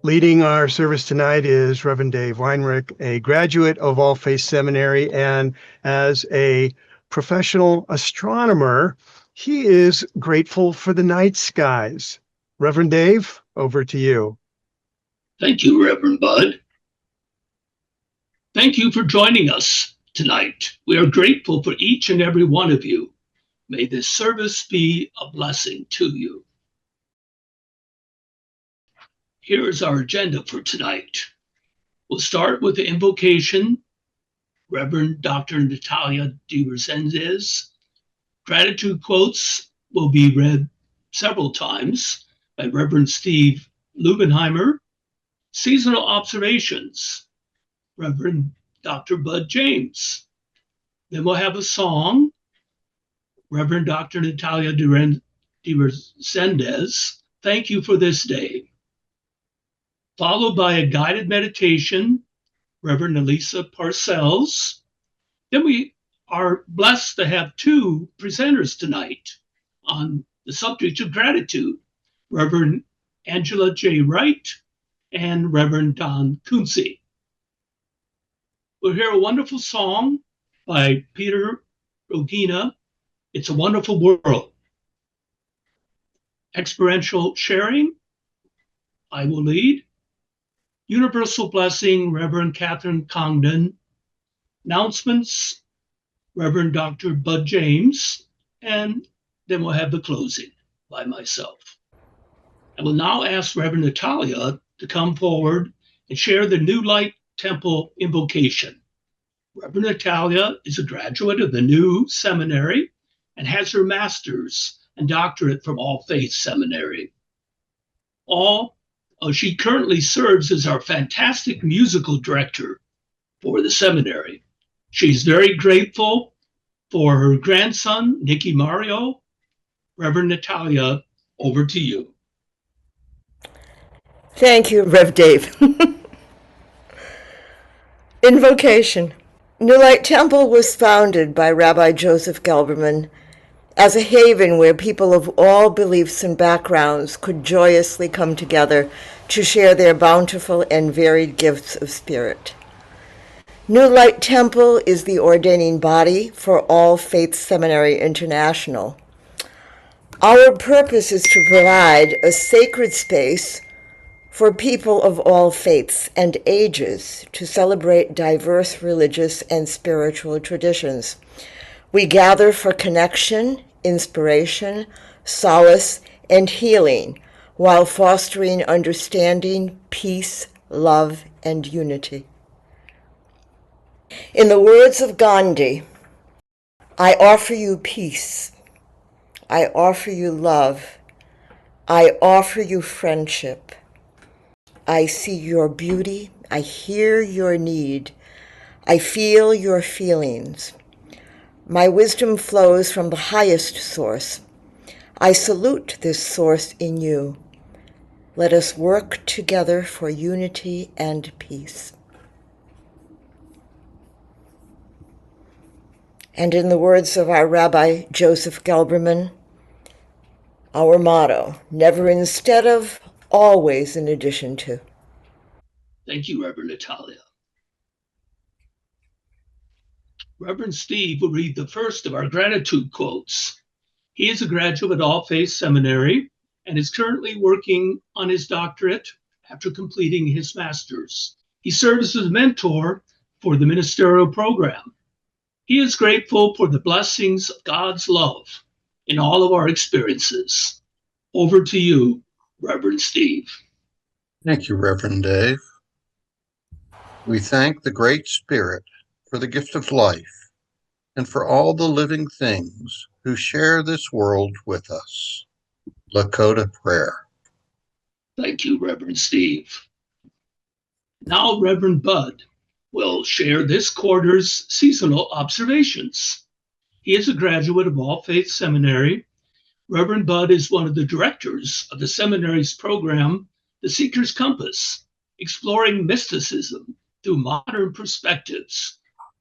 Leading our service tonight is Reverend Dave Weinrich, a graduate of All Faiths Seminary, and as a professional astronomer, he is grateful for the night skies. Reverend Dave, over to you. Thank you, Reverend Bud. Thank you for joining us tonight. We are grateful for each and every one of you. May this service be a blessing to you. Here is our agenda for tonight. We'll start with the invocation, Reverend Dr. Natalia DeRezendes. Gratitude quotes will be read several times by Reverend Steve Laubenheimer. Seasonal observations, Reverend Dr. Bud James. Then we'll have a song, Reverend Dr. Natalia DeRezendes, Thank You for This Day. Followed by a guided meditation, Reverend Alisa Parcells. Then we are blessed to have two presenters tonight on the subject of gratitude, Reverend Angela J. Wright and Reverend Don Kunze. We'll hear a wonderful song by Peter Rogina, It's a Wonderful World. Experiential sharing, I will lead. Universal blessing, Reverend Katherine Congdon. Announcements, Reverend Dr. Bud James. And then we'll have the closing by myself. I will now ask Reverend Natalia to come forward and share the New Light Temple invocation. Reverend Natalia is a graduate of the New Seminary and has her master's and doctorate from All Faiths Seminary. She currently serves as our fantastic musical director for the seminary. She's very grateful for her grandson, Nicky Mario. Reverend Natalia, over to you. Thank you, Rev Dave. Invocation. New Light Temple was founded by Rabbi Joseph Gelberman as a haven where people of all beliefs and backgrounds could joyously come together to share their bountiful and varied gifts of spirit. New Light Temple is the ordaining body for All Faiths Seminary International. Our purpose is to provide a sacred space for people of all faiths and ages to celebrate diverse religious and spiritual traditions. We gather for connection, inspiration, solace, and healing while fostering understanding, peace, love, and unity. In the words of Gandhi, I offer you peace. I offer you love. I offer you friendship. I see your beauty. I hear your need. I feel your feelings. My wisdom flows from the highest source. I salute this source in you. Let us work together for unity and peace. And in the words of our Rabbi Joseph Gelberman, our motto, never instead of, always in addition to. Thank you, Reverend Natalia. Reverend Steve will read the first of our gratitude quotes. He is a graduate at All Faiths Seminary and is currently working on his doctorate after completing his master's. He serves as a mentor for the ministerial program. He is grateful for the blessings of God's love in all of our experiences. Over to you, Reverend Steve. Thank you, Reverend Dave. We thank the Great Spirit for the gift of life and for all the living things who share this world with us. Lakota prayer. Thank you, Reverend Steve. Now, Reverend Bud will share this quarter's seasonal observations. He is a graduate of All Faiths Seminary. Reverend Bud is one of the directors of the seminary's program, The Seeker's Compass, exploring mysticism through modern perspectives.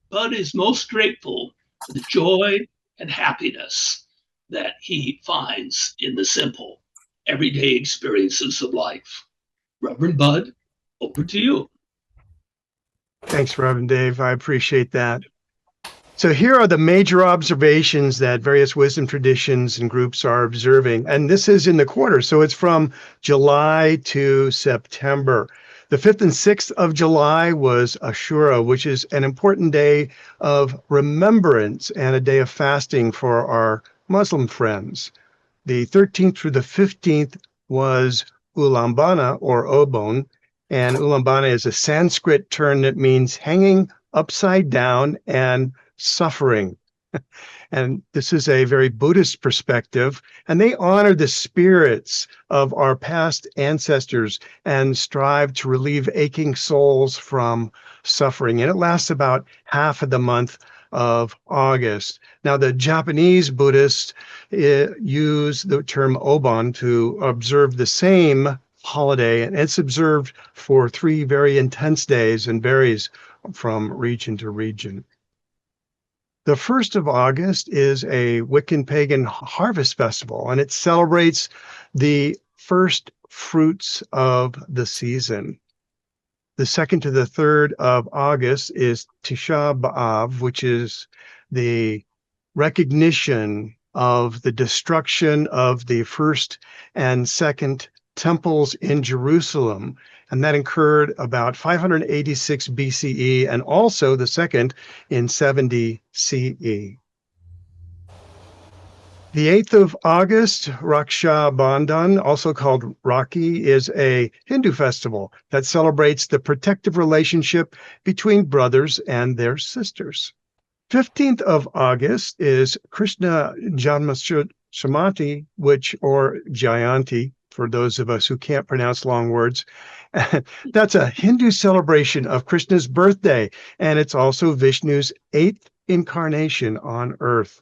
Bud is most grateful for the joy and happiness that he finds in the simple, everyday experiences of life. Reverend Bud, over to you. Thanks, Reverend Dave. I appreciate that. So here are the major observations that various wisdom traditions and groups are observing. And this is in the quarter, so it's from July to September. The 5th and 6th of July was Ashura, which is an important day of remembrance and a day of fasting for our Muslim friends. The 13th through the 15th was Ulambana or Obon, and Ulambana is a Sanskrit term that means hanging upside down and suffering. And this is a very Buddhist perspective, and they honor the spirits of our past ancestors and strive to relieve aching souls from suffering. And it lasts about half of the month of August. Now, the Japanese Buddhists use the term Obon to observe the same holiday, and it's observed for 3 very intense days and varies from region to region. The 1st of August is a Wiccan pagan harvest festival, and it celebrates the first fruits of the season. The 2nd to the 3rd of August is Tisha B'Av, which is the recognition of the destruction of the first and second temples in Jerusalem. And that occurred about 586 BCE, and also the second in 70 CE. The 8th of August, Raksha Bandhan, also called Rakhi, is a Hindu festival that celebrates the protective relationship between brothers and their sisters. 15th of August is Krishna Janmashtami, or Jayanti, for those of us who can't pronounce long words. That's a Hindu celebration of Krishna's birthday, and it's also Vishnu's 8th incarnation on earth.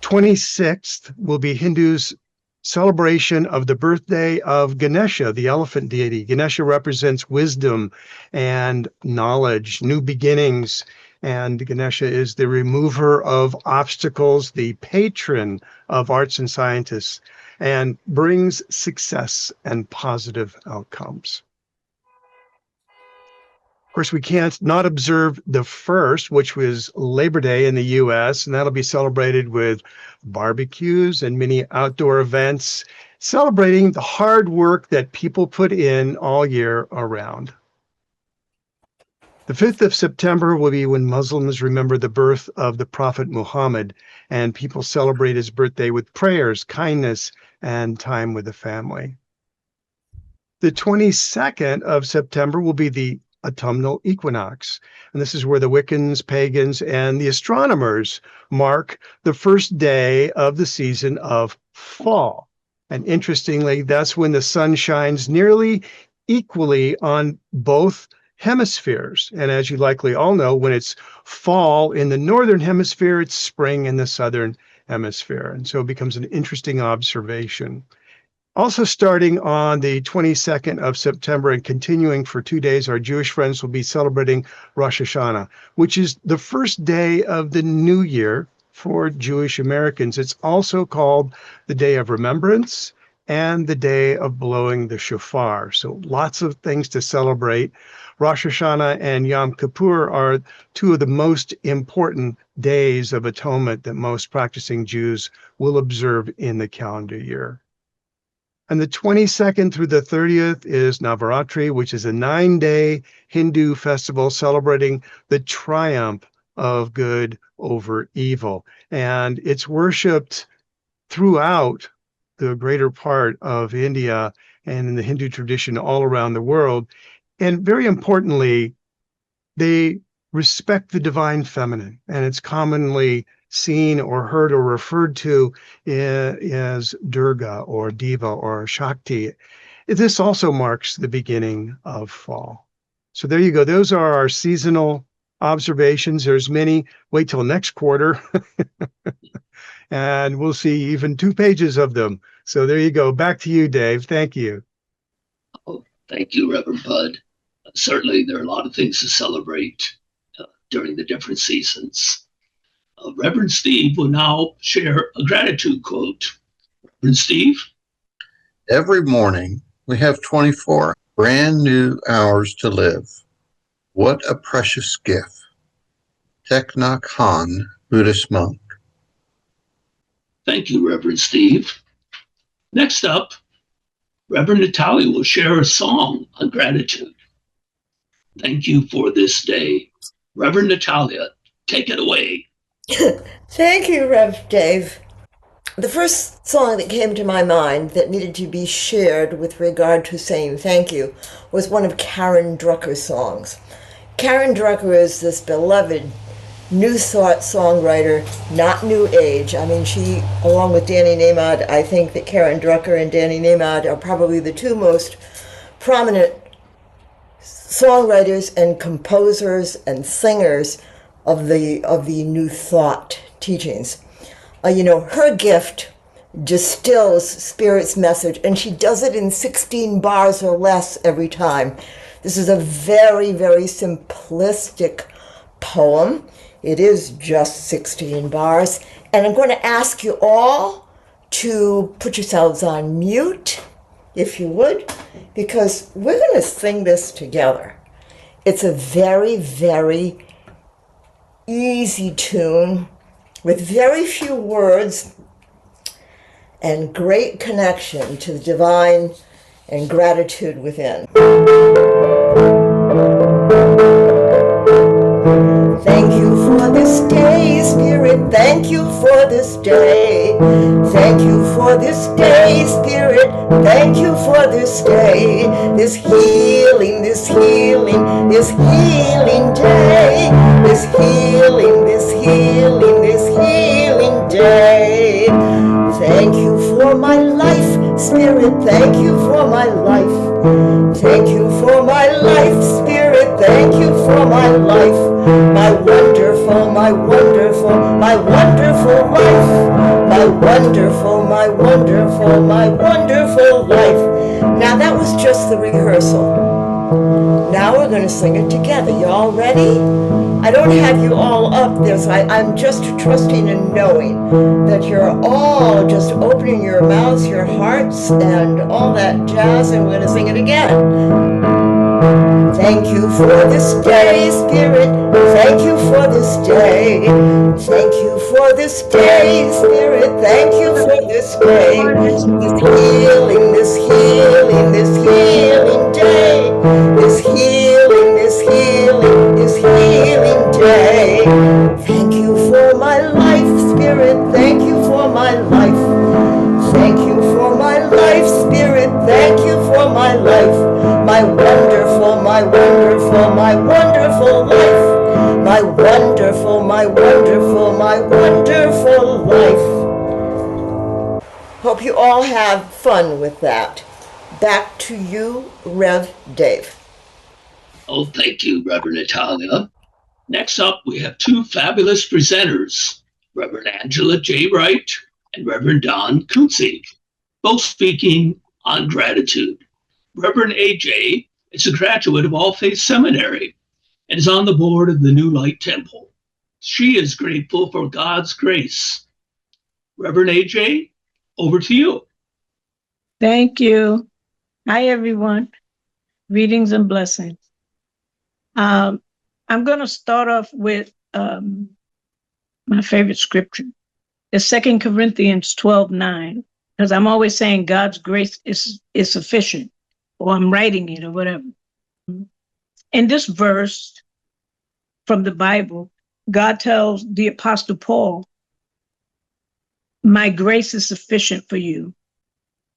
26th will be Hindus' celebration of the birthday of Ganesha, the elephant deity. Ganesha represents wisdom and knowledge, new beginnings, and Ganesha is the remover of obstacles, the patron of arts and scientists, and brings success and positive outcomes. Of course, we can't not observe the 1st, which was Labor Day in the U.S., and that'll be celebrated with barbecues and many outdoor events, celebrating the hard work that people put in all year around. The 5th of September will be when Muslims remember the birth of the Prophet Muhammad, and people celebrate his birthday with prayers, kindness, and time with the family. The 22nd of September will be the autumnal equinox, and this is where the Wiccans, pagans, and the astronomers mark the first day of the season of fall. And interestingly, that's when the sun shines nearly equally on both hemispheres. And as you likely all know, when it's fall in the northern hemisphere, it's spring in the southern hemisphere. And so it becomes an interesting observation. Also starting on the 22nd of September and continuing for 2 days, our Jewish friends will be celebrating Rosh Hashanah, which is the first day of the new year for Jewish Americans. It's also called the Day of Remembrance and the Day of Blowing the Shofar. So lots of things to celebrate. Rosh Hashanah and Yom Kippur are 2 of the most important days of atonement that most practicing Jews will observe in the calendar year. And the 22nd through the 30th is Navaratri, which is a 9-day Hindu festival celebrating the triumph of good over evil. And it's worshipped throughout the greater part of India and in the Hindu tradition all around the world. And very importantly, they respect the divine feminine, and it's commonly seen or heard or referred to as Durga or Diva or Shakti. This also marks the beginning of fall. So there you go. Those are our seasonal observations. There's many. Wait till next quarter, and we'll see even 2 pages of them. So there you go. Back to you, Dave. Thank you. Oh, thank you, Reverend Bud. Certainly, there are a lot of things to celebrate during the different seasons. Reverend Steve will now share a gratitude quote. Reverend Steve? Every morning We have 24 brand new hours to live. What a precious gift. Thich Nhat Hanh, Buddhist monk. Thank you, Reverend Steve. Next up, Reverend Natalia will share a song on gratitude. Thank you for this day. Reverend Natalia, take it away. Thank you, Rev Dave. The first song that came to my mind that needed to be shared with regard to saying thank you was one of Karen Drucker's songs. Karen Drucker is this beloved New Thought songwriter, not New Age. I mean, she, along with Danny Nahmad, I think that Karen Drucker and Danny Nahmad are probably the two most prominent songwriters and composers and singers of the New Thought teachings. Her gift distills Spirit's message, and she does it in 16 bars or less every time. This is a very, very simplistic poem. It is just 16 bars. And I'm going to ask you all to put yourselves on mute, if you would, because we're going to sing this together. It's a very, very easy tune with very few words and great connection to the divine and gratitude within. Thank you for this day, Spirit. Thank you for this day. Thank you for this day, Spirit. Thank you for this day. This healing, this healing, this healing day. This healing, this healing, this healing day. Thank you for my life, Spirit. Thank you for my life. Thank you for my life, Spirit. Thank you for my life. My wonderful, my wonderful, my wonderful life. My wonderful, my wonderful, my wonderful life. Now that was just the rehearsal. Now we're going to sing it together. You all ready? I don't have you all up there, so I'm just trusting and knowing that you're all just opening your mouths, your hearts, and all that jazz, and we're going to sing it again. Thank you for this day, Spirit. Thank you for this day. Thank you for this day, Spirit. Thank you for this day. This healing, this healing, this healing day. This healing, this healing, this healing day. Thank you for my life, Spirit. Thank you for my life. Thank you for my life, Spirit. Thank you for my life. My wonderful, my wonderful, my wonderful life. My wonderful, my wonderful, my wonderful life. Hope you all have fun with that. Back to you, Rev Dave. Oh, thank you, Reverend Natalia. Next up, we have two fabulous presenters, Reverend Angela J. Wright and Reverend Don Kunze, both speaking on gratitude. Reverend AJ is a graduate of All Faiths Seminary and is on the board of the New Light Temple. She is grateful for God's grace. Reverend AJ, over to you. Thank you. Hi, everyone. Greetings and blessings. I'm going to start off with my favorite scripture. It's 2 Corinthians 12:9, because I'm always saying God's grace is sufficient, or I'm writing it or whatever. In this verse from the Bible, God tells the Apostle Paul, my grace is sufficient for you,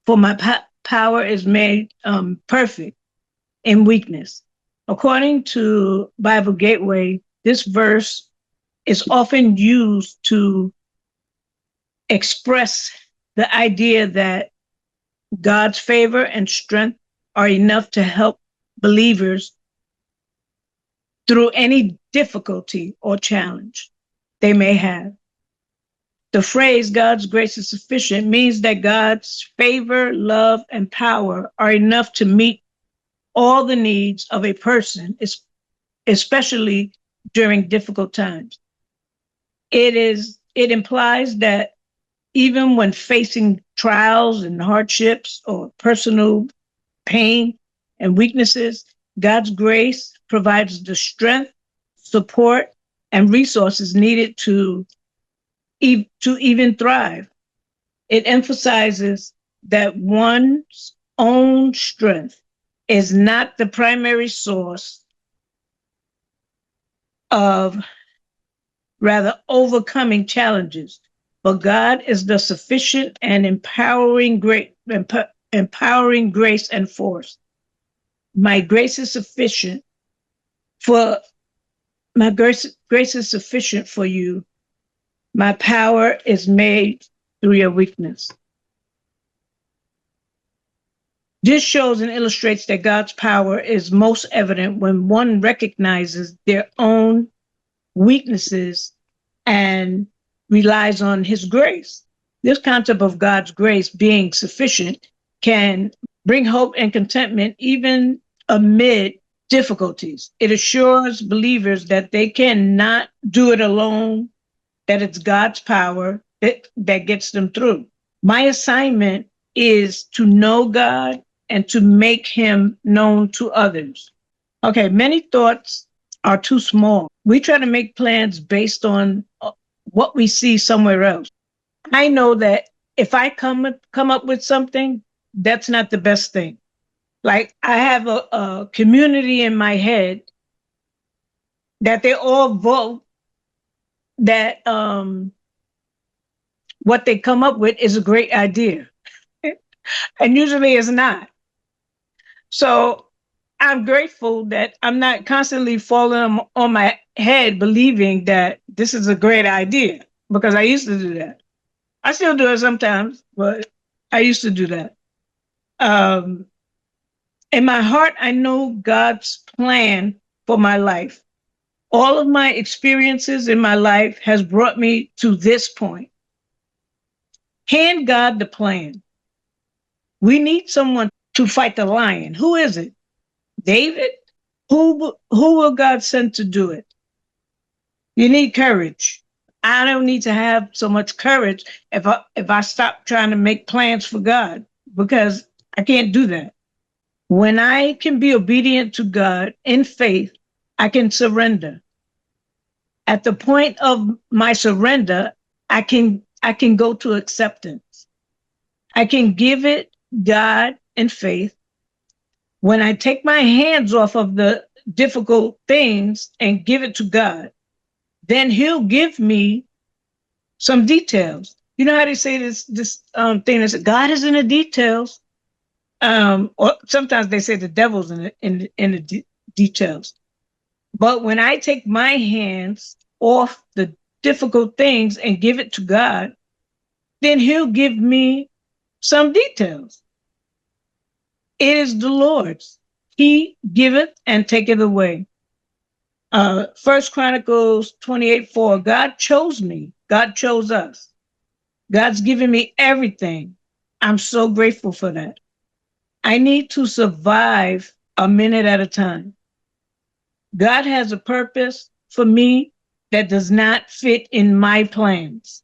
for my power is made perfect in weakness. According to Bible Gateway, this verse is often used to express the idea that God's favor and strength are enough to help believers through any difficulty or challenge they may have. The phrase God's grace is sufficient means that God's favor, love, and power are enough to meet all the needs of a person, especially during difficult times. It implies that even when facing trials and hardships or personal pain, and weaknesses, God's grace provides the strength, support, and resources needed to even thrive. It emphasizes that one's own strength is not the primary source of rather overcoming challenges, but God is the sufficient and empowering grace and force. My grace is sufficient for you. My power is made through your weakness. This shows and illustrates that God's power is most evident when one recognizes their own weaknesses and relies on his grace. This concept of God's grace being sufficient can bring hope and contentment even amid difficulties. It assures believers that they cannot do it alone, that it's God's power that gets them through. My assignment is to know God and to make him known to others. Okay, many thoughts are too small. We try to make plans based on what we see somewhere else. I know that if I come up with something, that's not the best thing. Like I have a community in my head that they all vote that what they come up with is a great idea. And usually it's not. So I'm grateful that I'm not constantly falling on my head believing that this is a great idea, because I used to do that. I still do it sometimes, but I used to do that. In my heart, I know God's plan for my life. All of my experiences in my life has brought me to this point. Hand God the plan. We need someone to fight the lion. Who is it? David? Who will God send to do it? You need courage. I don't need to have so much courage if I stop trying to make plans for God, because I can't do that. When I can be obedient to God in faith, I can surrender. At the point of my surrender, I can go to acceptance. I can give it God in faith. When I take my hands off of the difficult things and give it to God, then he'll give me some details. You know how they say this thing that says God is in the details, or sometimes they say the devil's in the details. But when I take my hands off the difficult things and give it to God, then he'll give me some details. It is the Lord's. He giveth and taketh away. 1 Chronicles 28:4, God chose me. God chose us. God's given me everything. I'm so grateful for that. I need to survive a minute at a time. God has a purpose for me that does not fit in my plans.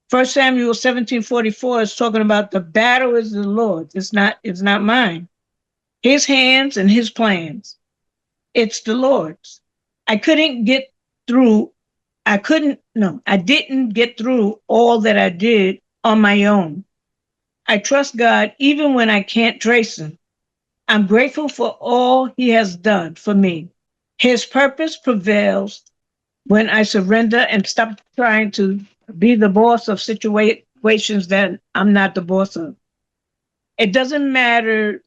1 Samuel 17:44 is talking about the battle is the Lord's. It's not mine. His hands and his plans. It's the Lord's. I didn't get through all that I did on my own. I trust God even when I can't trace him. I'm grateful for all he has done for me. His purpose prevails when I surrender and stop trying to be the boss of situations that I'm not the boss of. It doesn't matter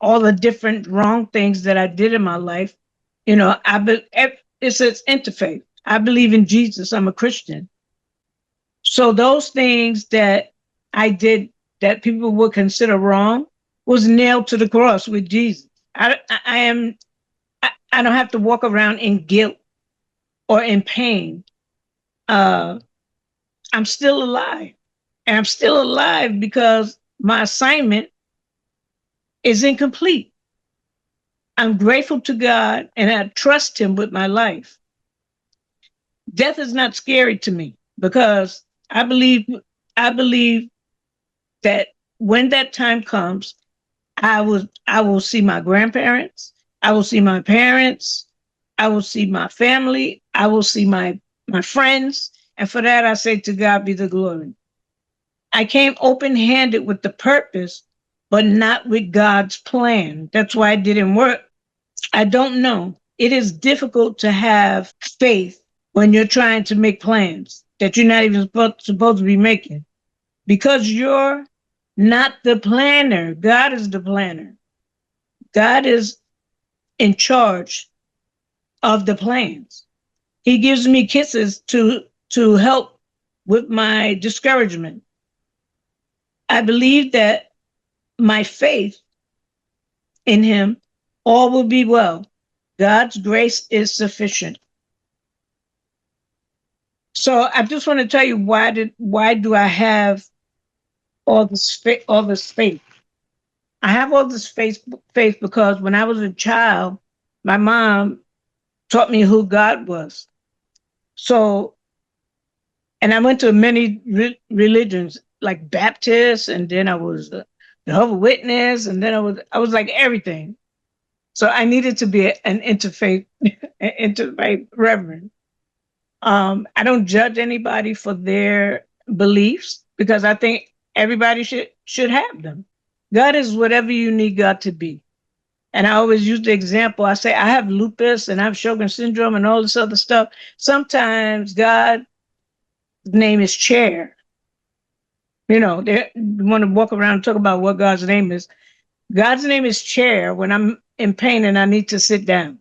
all the different wrong things that I did in my life. You know, it's interfaith. I believe in Jesus. I'm a Christian. So those things that I did that people would consider wrong was nailed to the cross with Jesus. I don't have to walk around in guilt or in pain. I'm still alive. And I'm still alive because my assignment is incomplete. I'm grateful to God and I trust him with my life. Death is not scary to me because I believe that when that time comes, I will see my grandparents. I will see my parents. I will see my family. I will see my friends. And for that, I say to God be the glory. I came open-handed with the purpose, but not with God's plan. That's why it didn't work. I don't know. It is difficult to have faith when you're trying to make plans that you're not even supposed to be making, because you're not the planner. God is the planner. God is in charge of the plans. He gives me kisses to help with my discouragement. I believe that my faith in him, all will be well. God's grace is sufficient. So I just want to tell you why do I have all this faith? I have all this faith because when I was a child, my mom taught me who God was. So, and I went to many religions, like Baptist, and then I was a Jehovah's Witness, and then I was like everything. So I needed to be an interfaith reverend. I don't judge anybody for their beliefs because I think everybody should have them. God is whatever you need God to be. And I always use the example. I say, I have lupus and I have Sjogren's syndrome and all this other stuff. Sometimes God's name is chair. You know, they want to walk around and talk about what God's name is. God's name is chair when I'm in pain and I need to sit down.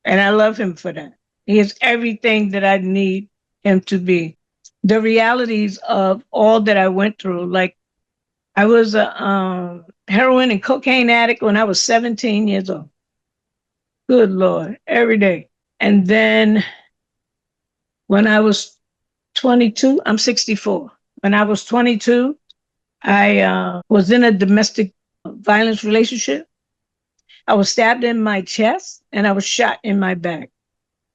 And I love him for that. He is everything that I need him to be. The realities of all that I went through, like I was a heroin and cocaine addict when I was 17 years old. Good Lord, every day. And then when I was 22, I'm 64. When I was 22, I was in a domestic violence relationship. I was stabbed in my chest and I was shot in my back,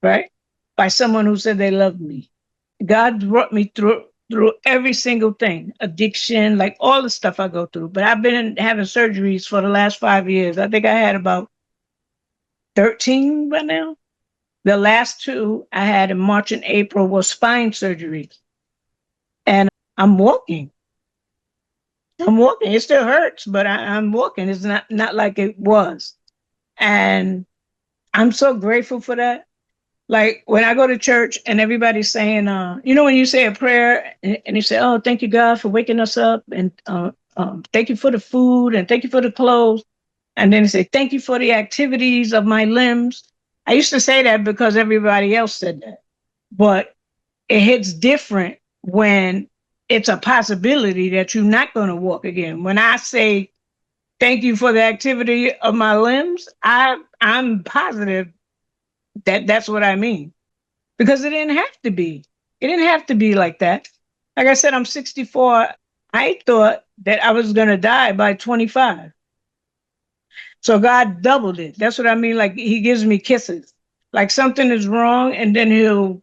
right? By someone who said they loved me. God brought me through every single thing, addiction, like all the stuff I go through. But I've been having surgeries for the last 5 years. I think I had about 13 by now. The last 2 I had in March and April was spine surgeries. And I'm walking. It still hurts, but I'm walking. It's not like it was. And I'm so grateful for that. Like when I go to church and everybody's saying, you know, when you say a prayer and you say, oh, thank you, God, for waking us up. And thank you for the food and thank you for the clothes. And then they say, thank you for the activities of my limbs. I used to say that because everybody else said that. But it hits different when it's a possibility that you're not going to walk again. When I say, thank you for the activity of my limbs, I'm positive that that's what I mean. Because it didn't have to be. It didn't have to be like that. Like I said, I'm 64. I thought that I was going to die by 25. So God doubled it. That's what I mean. Like he gives me kisses. Like something is wrong and then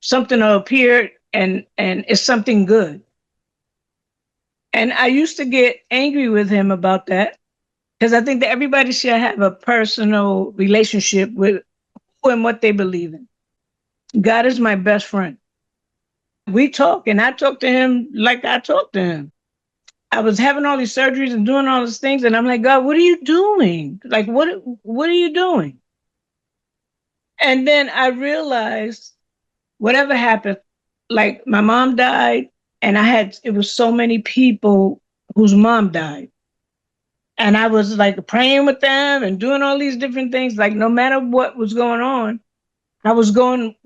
something will appear and it's something good. And I used to get angry with him about that because I think that everybody should have a personal relationship with who and what they believe in. God is my best friend. We talk and I talk to him like I talk to him. I was having all these surgeries and doing all these things. And I'm like, God, what are you doing? Like, what are you doing? And then I realized whatever happened, like my mom died and it was so many people whose mom died. And I was like praying with them and doing all these different things. Like no matter what was going on, I was going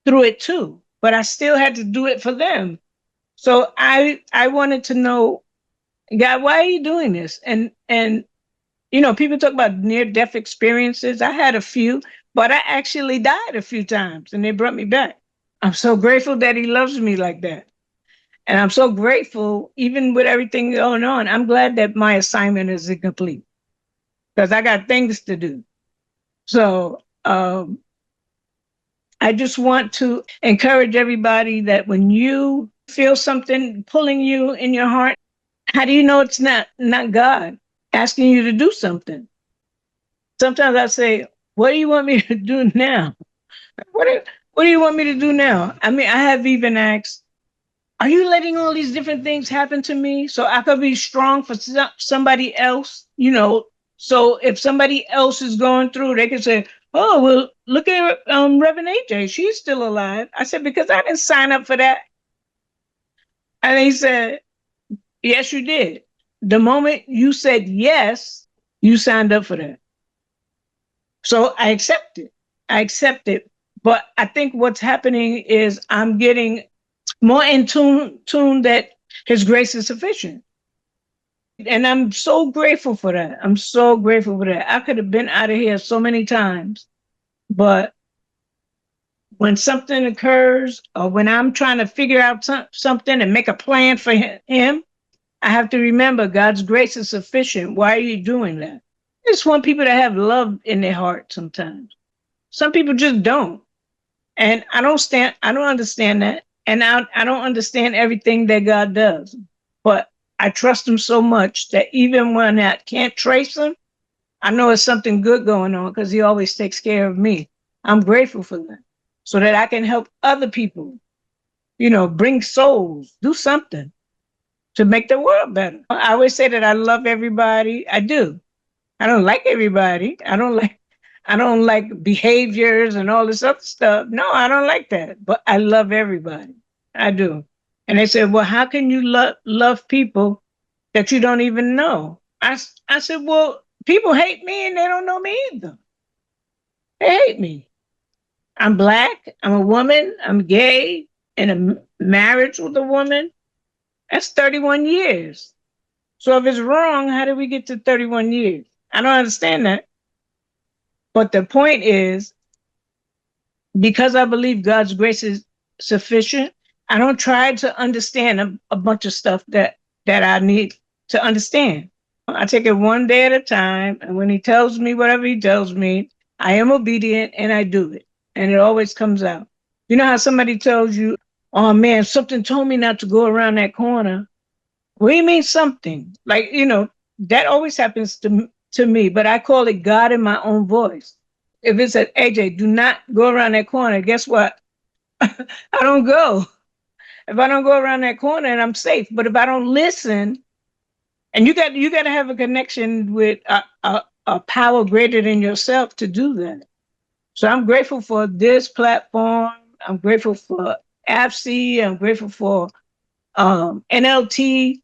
through it too, but I still had to do it for them. So I wanted to know, God, why are you doing this? And you know, people talk about near-death experiences. I had a few, but I actually died a few times and they brought me back. I'm so grateful that he loves me like that. And I'm so grateful, even with everything going on, I'm glad that my assignment is incomplete because I got things to do. So I just want to encourage everybody that when you feel something pulling you in your heart, how do you know it's not God? asking you to do something. Sometimes I say, what do you want me to do now? What do you want me to do now? I mean, I have even asked, are you letting all these different things happen to me so I could be strong for somebody else? So if somebody else is going through, they can say, oh, well, look at Reverend AJ. She's still alive. I said, because I didn't sign up for that. And he said, yes, you did. The moment you said yes, you signed up for that. So I accept it. I accept it. But I think what's happening is I'm getting more in tune that his grace is sufficient. And I'm so grateful for that. I'm so grateful for that. I could have been out of here so many times. But when something occurs or when I'm trying to figure out something and make a plan for him, I have to remember God's grace is sufficient. Why are you doing that? I just want people to have love in their heart sometimes. Some people just don't. And I don't understand that. And I don't understand everything that God does. But I trust him so much that even when I can't trace him, I know it's something good going on because he always takes care of me. I'm grateful for that. So that I can help other people, bring souls, do something to make the world better. I always say that I love everybody. I do. I don't like everybody. I don't like behaviors and all this other stuff. No, I don't like that. But I love everybody. I do. And they said, well, how can you love people that you don't even know? I said, well, people hate me and they don't know me either. They hate me. I'm Black. I'm a woman. I'm gay. In a marriage with a woman. That's 31 years. So if it's wrong, how did we get to 31 years? I don't understand that. But the point is, because I believe God's grace is sufficient, I don't try to understand a bunch of stuff that I need to understand. I take it one day at a time. And when he tells me whatever he tells me, I am obedient and I do it. And it always comes out. You know how somebody tells you, oh man, something told me not to go around that corner. What do you mean something? Like, that always happens to me, but I call it God in my own voice. If it said, AJ, do not go around that corner, guess what? I don't go. If I don't go around that corner, and I'm safe. But if I don't listen, and you got to have a connection with a power greater than yourself to do that. So I'm grateful for this platform. I'm grateful for AFC. I'm grateful for NLT.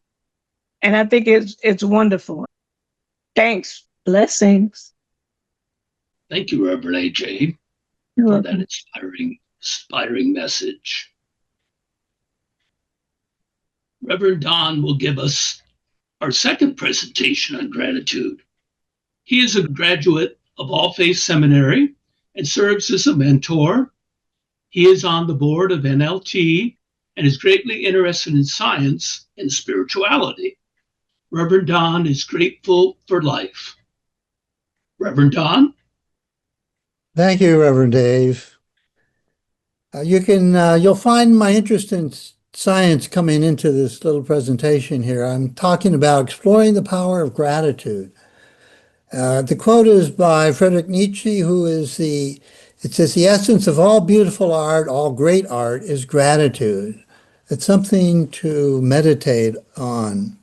And I think it's wonderful. Thanks. Blessings. Thank you, Reverend AJ, for that inspiring message. Reverend Don will give us our second presentation on gratitude. He is a graduate of All Faiths Seminary and serves as a mentor. He is on the board of NLT and is greatly interested in science and spirituality. Reverend Don is grateful for life. Reverend Don? Thank you, Reverend Dave. You'll find my interest in science coming into this little presentation here. I'm talking about exploring the power of gratitude. The quote is by Friedrich Nietzsche, it says, the essence of all beautiful art, all great art is gratitude. It's something to meditate on.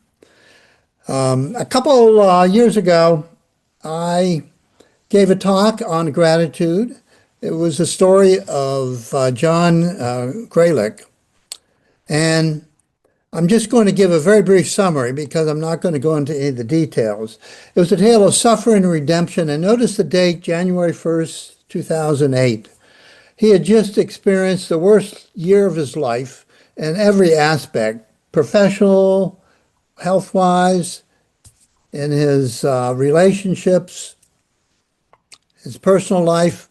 A couple years ago, I gave a talk on gratitude. It was the story of Jon Mundy. And I'm just going to give a very brief summary because I'm not going to go into any of the details. It was a tale of suffering and redemption. And notice the date, January 1st, 2008. He had just experienced the worst year of his life in every aspect, professional, health-wise, in his relationships, his personal life.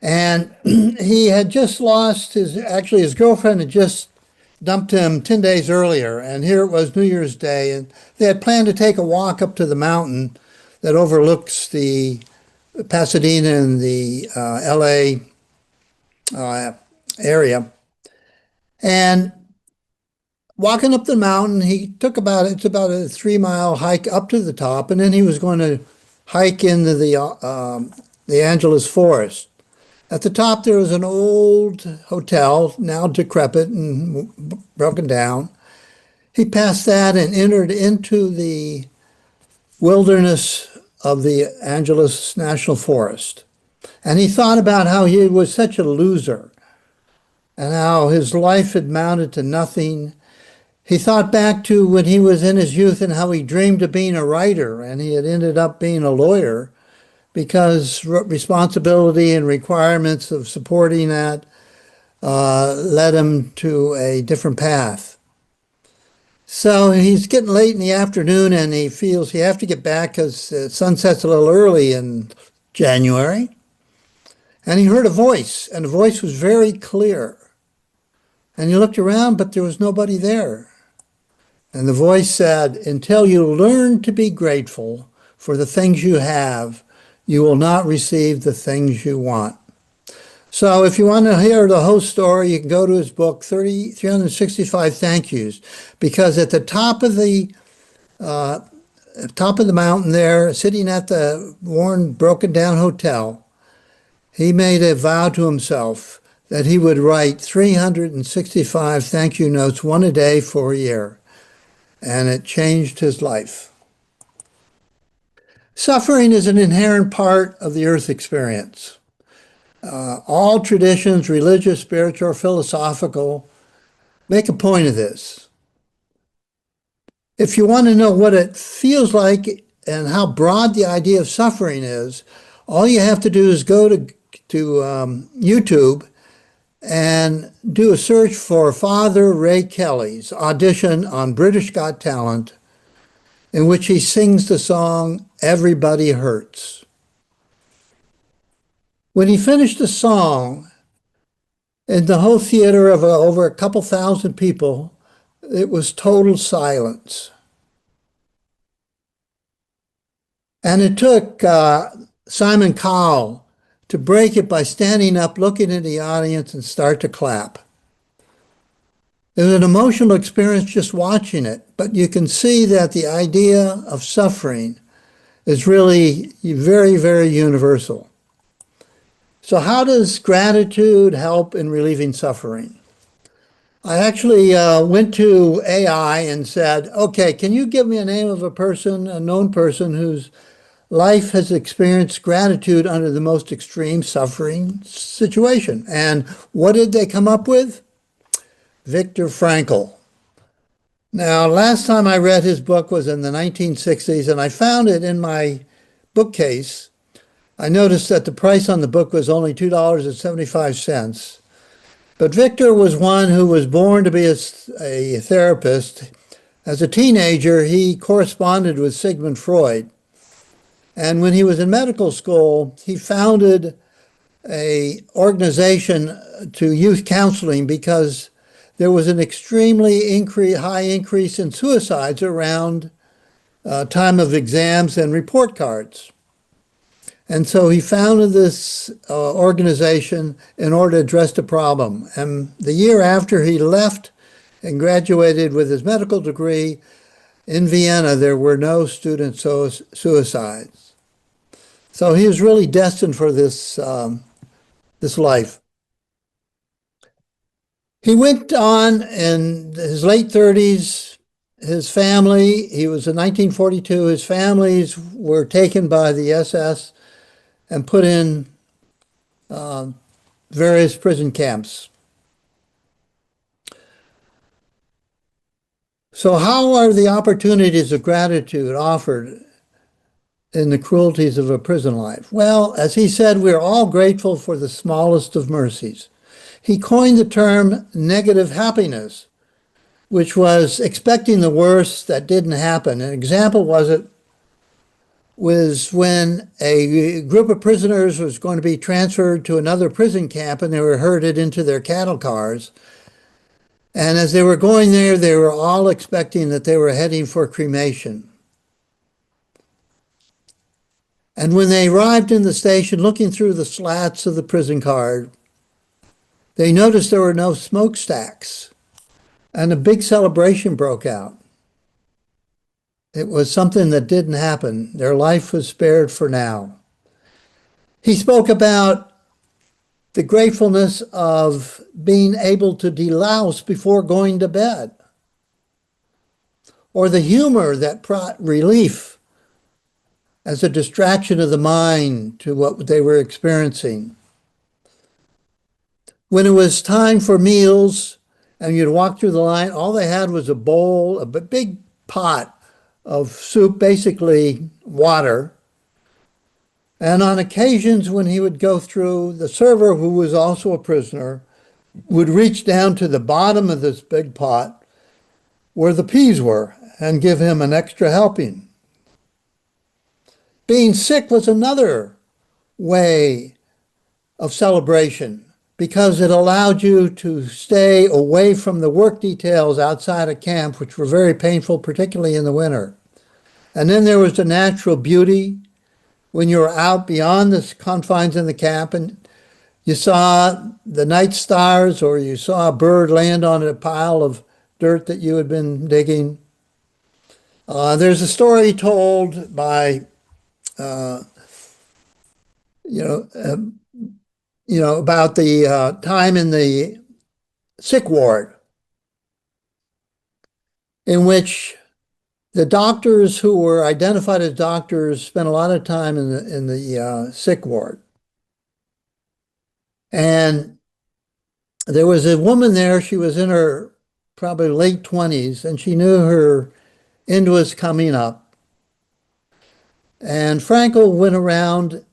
And he had just lost his girlfriend had just dumped him 10 days earlier. And here it was New Year's Day. And they had planned to take a walk up to the mountain that overlooks the Pasadena and the LA area. And walking up the mountain, he took it's about a 3-mile hike up to the top, and then he was going to hike into the Angeles forest. At the top, there was an old hotel, now decrepit and broken down. He passed that and entered into the wilderness of the Angeles National Forest. And he thought about how he was such a loser and how his life had amounted to nothing. He thought back to when he was in his youth and how he dreamed of being a writer, and he had ended up being a lawyer because responsibility and requirements of supporting that led him to a different path. So he's getting late in the afternoon and he feels he has to get back because the sun sets a little early in January. And he heard a voice, and the voice was very clear. And he looked around, but there was nobody there. And the voice said, until you learn to be grateful for the things you have, you will not receive the things you want. So if you want to hear the whole story, you can go to his book, 365 Thank Yous, because at the top of the mountain there, sitting at the worn, broken down hotel, he made a vow to himself that he would write 365 thank you notes, one a day for a year. And it changed his life. Suffering is an inherent part of the earth experience. All traditions, religious, spiritual, or philosophical, make a point of this. If you want to know what it feels like and how broad the idea of suffering is, all you have to do is go to YouTube and do a search for Father Ray Kelly's audition on British Got Talent, in which he sings the song Everybody Hurts. When he finished the song, in the whole theater of over a couple thousand people, it was total silence. And it took Simon Cowell to break it by standing up, looking at the audience, and start to clap. It was an emotional experience just watching it, but you can see that the idea of suffering is really very, very universal. So how does gratitude help in relieving suffering? I actually went to AI and said, okay, can you give me a name of a person, a known person whose life has experienced gratitude under the most extreme suffering situation? And what did they come up with? Viktor Frankl. Now, last time I read his book was in the 1960s, and I found it in my bookcase. I noticed that the price on the book was only $2.75. But Viktor was one who was born to be a therapist. As a teenager, he corresponded with Sigmund Freud. And when he was in medical school, he founded an organization to youth counseling because there was an extremely high increase in suicides around time of exams and report cards. And so he founded this organization in order to address the problem. And the year after he left and graduated with his medical degree, in Vienna, there were no student suicides. So he was really destined for this life. He went on in his late 30s. His family, he was in 1942, his families were taken by the SS and put in various prison camps. So how are the opportunities of gratitude offered in the cruelties of a prison life? Well, as he said, we're all grateful for the smallest of mercies. He coined the term negative happiness, which was expecting the worst that didn't happen. An example was when a group of prisoners was going to be transferred to another prison camp and they were herded into their cattle cars. And as they were going there, they were all expecting that they were heading for cremation. And when they arrived in the station, looking through the slats of the prison card, they noticed there were no smokestacks. and a big celebration broke out. It was something that didn't happen. Their life was spared for now. He spoke about the gratefulness of being able to delouse before going to bed, or the humor that brought relief as a distraction of the mind to what they were experiencing. When it was time for meals and you'd walk through the line, all they had was a bowl, a big pot of soup, basically water. And on occasions when he would go through, the server, who was also a prisoner, would reach down to the bottom of this big pot where the peas were and give him an extra helping. Being sick was another way of celebration because it allowed you to stay away from the work details outside of camp, which were very painful, particularly in the winter. And then there was the natural beauty when you were out beyond the confines in the camp and you saw the night stars or you saw a bird land on a pile of dirt that you had been digging. There's a story told by, about the time in the sick ward in which the doctors who were identified as doctors spent a lot of time in the sick ward. And there was a woman there, she was in her probably late 20s, and she knew her end was coming up. And Frankel went around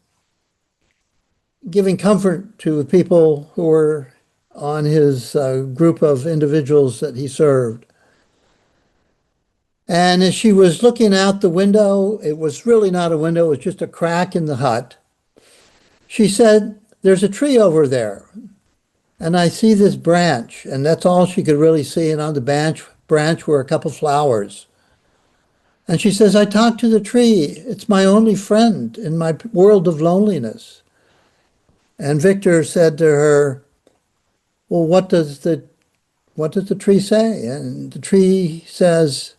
giving comfort to people who were on his group of individuals that he served. And as she was looking out the window, it was really not a window, it was just a crack in the hut. She said, "There's a tree over there, and I see this branch," and that's all she could really see, and on the branch were a couple flowers. And she says, "I talked to the tree. It's my only friend in my world of loneliness." And Victor said to her, "Well, what does the tree say?" And the tree says,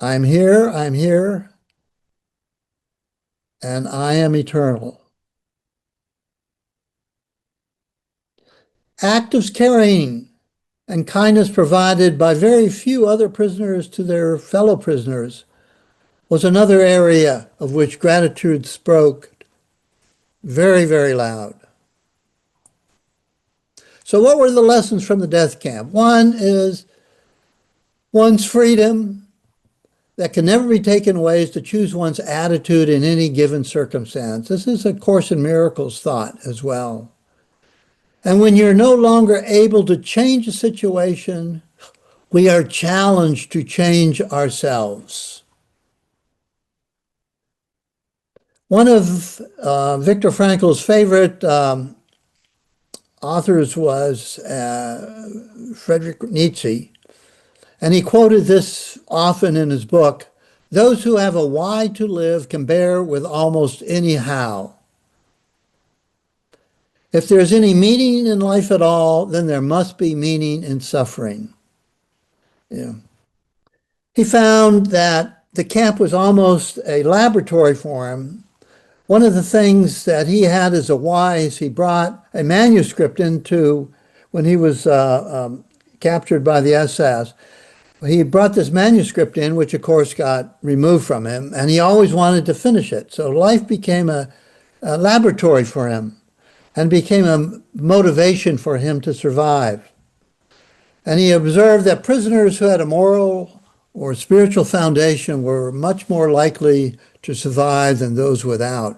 I'm here, and I am eternal." Act of caring and kindness provided by very few other prisoners to their fellow prisoners was another area of which gratitude spoke very, very loud. So what were the lessons from the death camp? One is one's freedom that can never be taken away is to choose one's attitude in any given circumstance. This is a Course in Miracles thought as well. And when you're no longer able to change a situation, we are challenged to change ourselves. One of Viktor Frankl's favorite authors was Friedrich Nietzsche, and he quoted this often in his book, "Those who have a why to live can bear with almost any how. If there's any meaning in life at all, then there must be meaning in suffering." Yeah. He found that the camp was almost a laboratory for him. One of the things that he had as a why is he brought a manuscript into, when he was captured by the SS, he brought this manuscript in, which of course got removed from him, and he always wanted to finish it. So life became a laboratory for him and became a motivation for him to survive. And he observed that prisoners who had a moral or spiritual foundation were much more likely to survive than those without.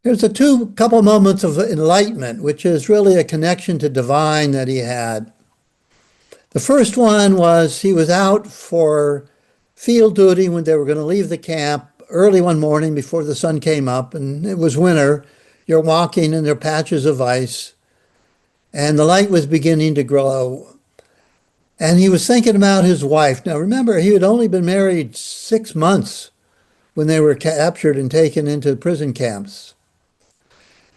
Here's a couple moments of enlightenment, which is really a connection to divine that he had. The first one was he was out for field duty when they were going to leave the camp early one morning before the sun came up, and it was winter. You're walking and there are patches of ice, and the light was beginning to glow. And he was thinking about his wife. Now remember, he had only been married 6 months when they were captured and taken into prison camps.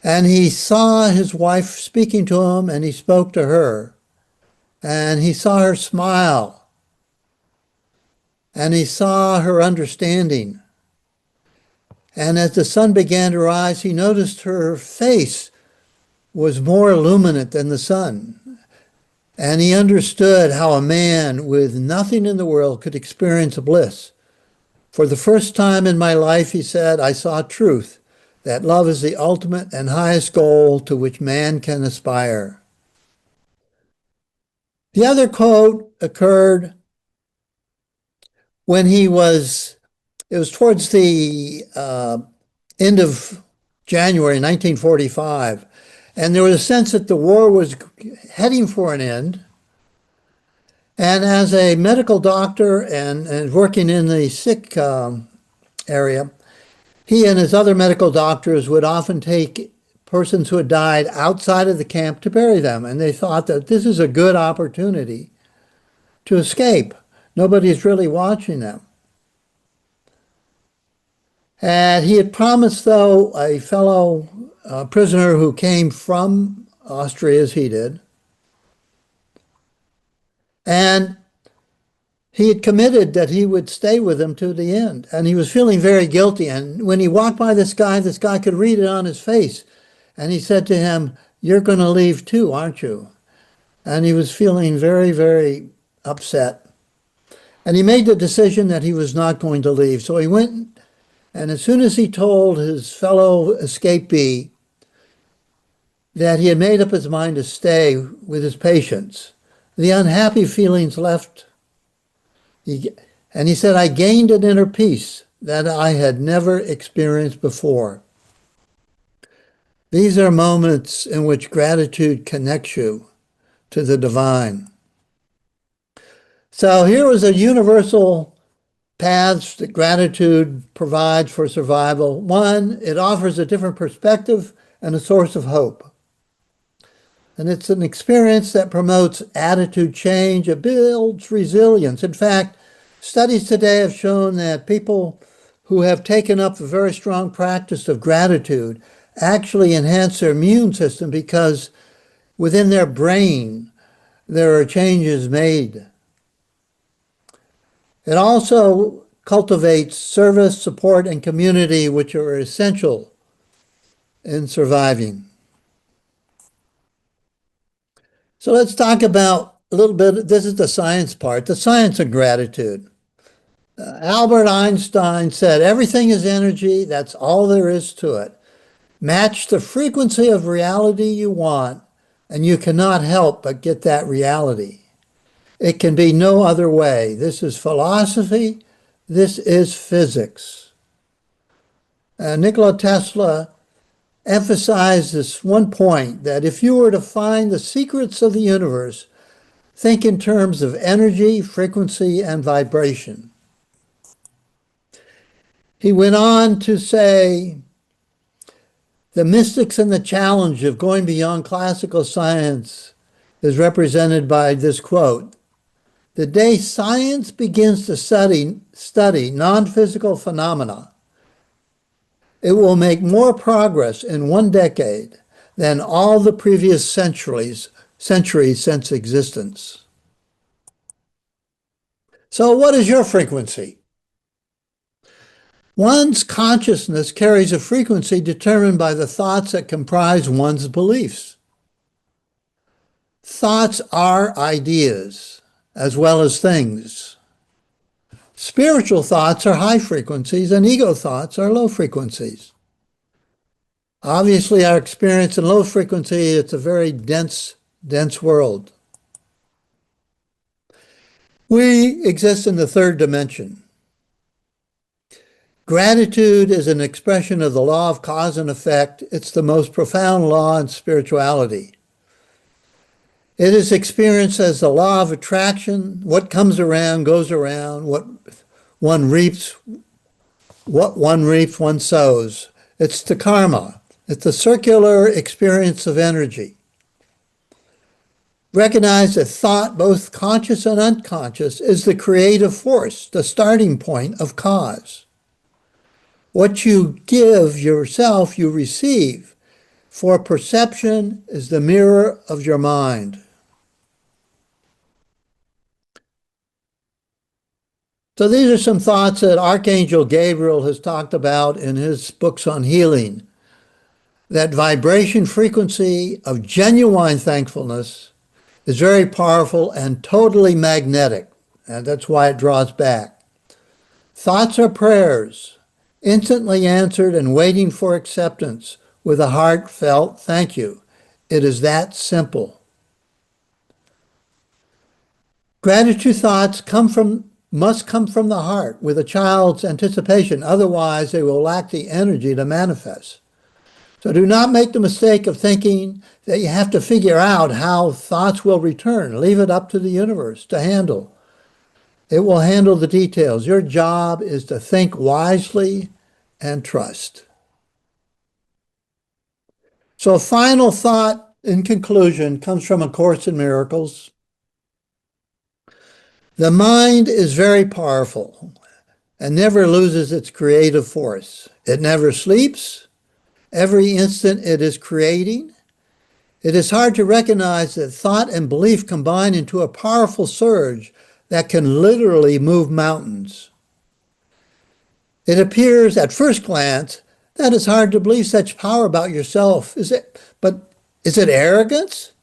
And he saw his wife speaking to him, and he spoke to her. And he saw her smile. And he saw her understanding. And as the sun began to rise, he noticed her face was more illuminate than the sun. And he understood how a man with nothing in the world could experience bliss. For the first time in my life, he said, I saw truth, that love is the ultimate and highest goal to which man can aspire. The other quote occurred when it was towards the end of January 1945, and there was a sense that the war was heading for an end. And as a medical doctor and working in the sick area, he and his other medical doctors would often take persons who had died outside of the camp to bury them. And they thought that this is a good opportunity to escape. Nobody's really watching them. And he had promised, though, a fellow prisoner who came from Austria, as he did, and he had committed that he would stay with him to the end. And he was feeling very guilty. And when he walked by this guy could read it on his face. And he said to him, you're going to leave too, aren't you? And he was feeling very, very upset. And he made the decision that he was not going to leave. So he went, and as soon as he told his fellow escapee that he had made up his mind to stay with his patients, the unhappy feelings left. And he said, I gained an inner peace that I had never experienced before. These are moments in which gratitude connects you to the divine. So here was a universal paths that gratitude provides for survival. One, it offers a different perspective and a source of hope. And it's an experience that promotes attitude change. It builds resilience. In fact, studies today have shown that people who have taken up a very strong practice of gratitude actually enhance their immune system because within their brain, there are changes made. It also cultivates service, support, and community, which are essential in surviving. So let's talk about a little bit, this is the science part, the science of gratitude. Albert Einstein said, everything is energy, that's all there is to it. Match the frequency of reality you want, and you cannot help but get that reality. It can be no other way. This is philosophy, this is physics. Nikola Tesla emphasized this one point, that if you were to find the secrets of the universe, think in terms of energy, frequency, and vibration. He went on to say, the mystics and the challenge of going beyond classical science is represented by this quote. The day science begins to study non-physical phenomena, it will make more progress in one decade than all the previous centuries since existence. So what is your frequency? One's consciousness carries a frequency determined by the thoughts that comprise one's beliefs. Thoughts are ideas as well as things. Spiritual thoughts are high frequencies and ego thoughts are low frequencies. Obviously, our experience in low frequency, it's a very dense world. We exist in the third dimension. Gratitude is an expression of the law of cause and effect. It's the most profound law in spirituality. It is experienced as the law of attraction. What comes around goes around. What one reaps, one sows. It's the karma. It's the circular experience of energy. Recognize that thought, both conscious and unconscious, is the creative force, the starting point of cause. What you give yourself, you receive. for perception is the mirror of your mind. So these are some thoughts that Archangel Gabriel has talked about in his books on healing. That vibration frequency of genuine thankfulness is very powerful and totally magnetic, and that's why it draws back. Thoughts are prayers, instantly answered and waiting for acceptance with a heartfelt thank you. It is that simple. Gratitude thoughts must come from the heart with a child's anticipation, otherwise they will lack the energy to manifest. So do not make the mistake of thinking that you have to figure out how thoughts will return. Leave it up to the universe to handle. It will handle the details. Your job is to think wisely and trust. So a final thought in conclusion comes from A Course in Miracles. The mind is very powerful and never loses its creative force. It never sleeps. Every instant it is creating. It is hard to recognize that thought and belief combine into a powerful surge that can literally move mountains. It appears at first glance that it's hard to believe such power about yourself. Is it arrogance?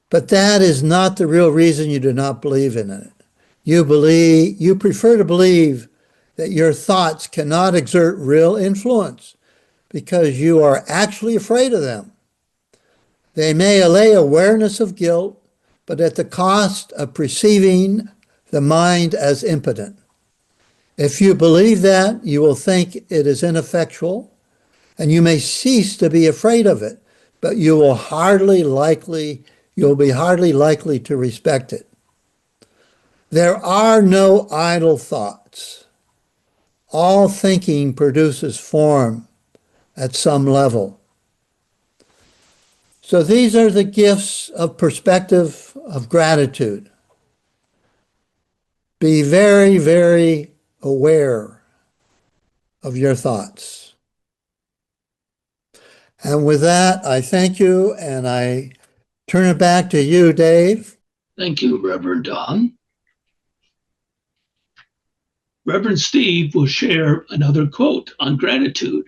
But that is not the real reason you do not believe in it. You prefer to believe that your thoughts cannot exert real influence because you are actually afraid of them. They may allay awareness of guilt, but at the cost of perceiving the mind as impotent. If you believe that, you will think it is ineffectual, and you may cease to be afraid of it, but you'll be hardly likely to respect it. There are no idle thoughts. All thinking produces form at some level. So these are the gifts of perspective of gratitude. Be very, very aware of your thoughts. And with that, I thank you, and I turn it back to you, Dave. Thank you, Reverend Don. Reverend Steve will share another quote on gratitude.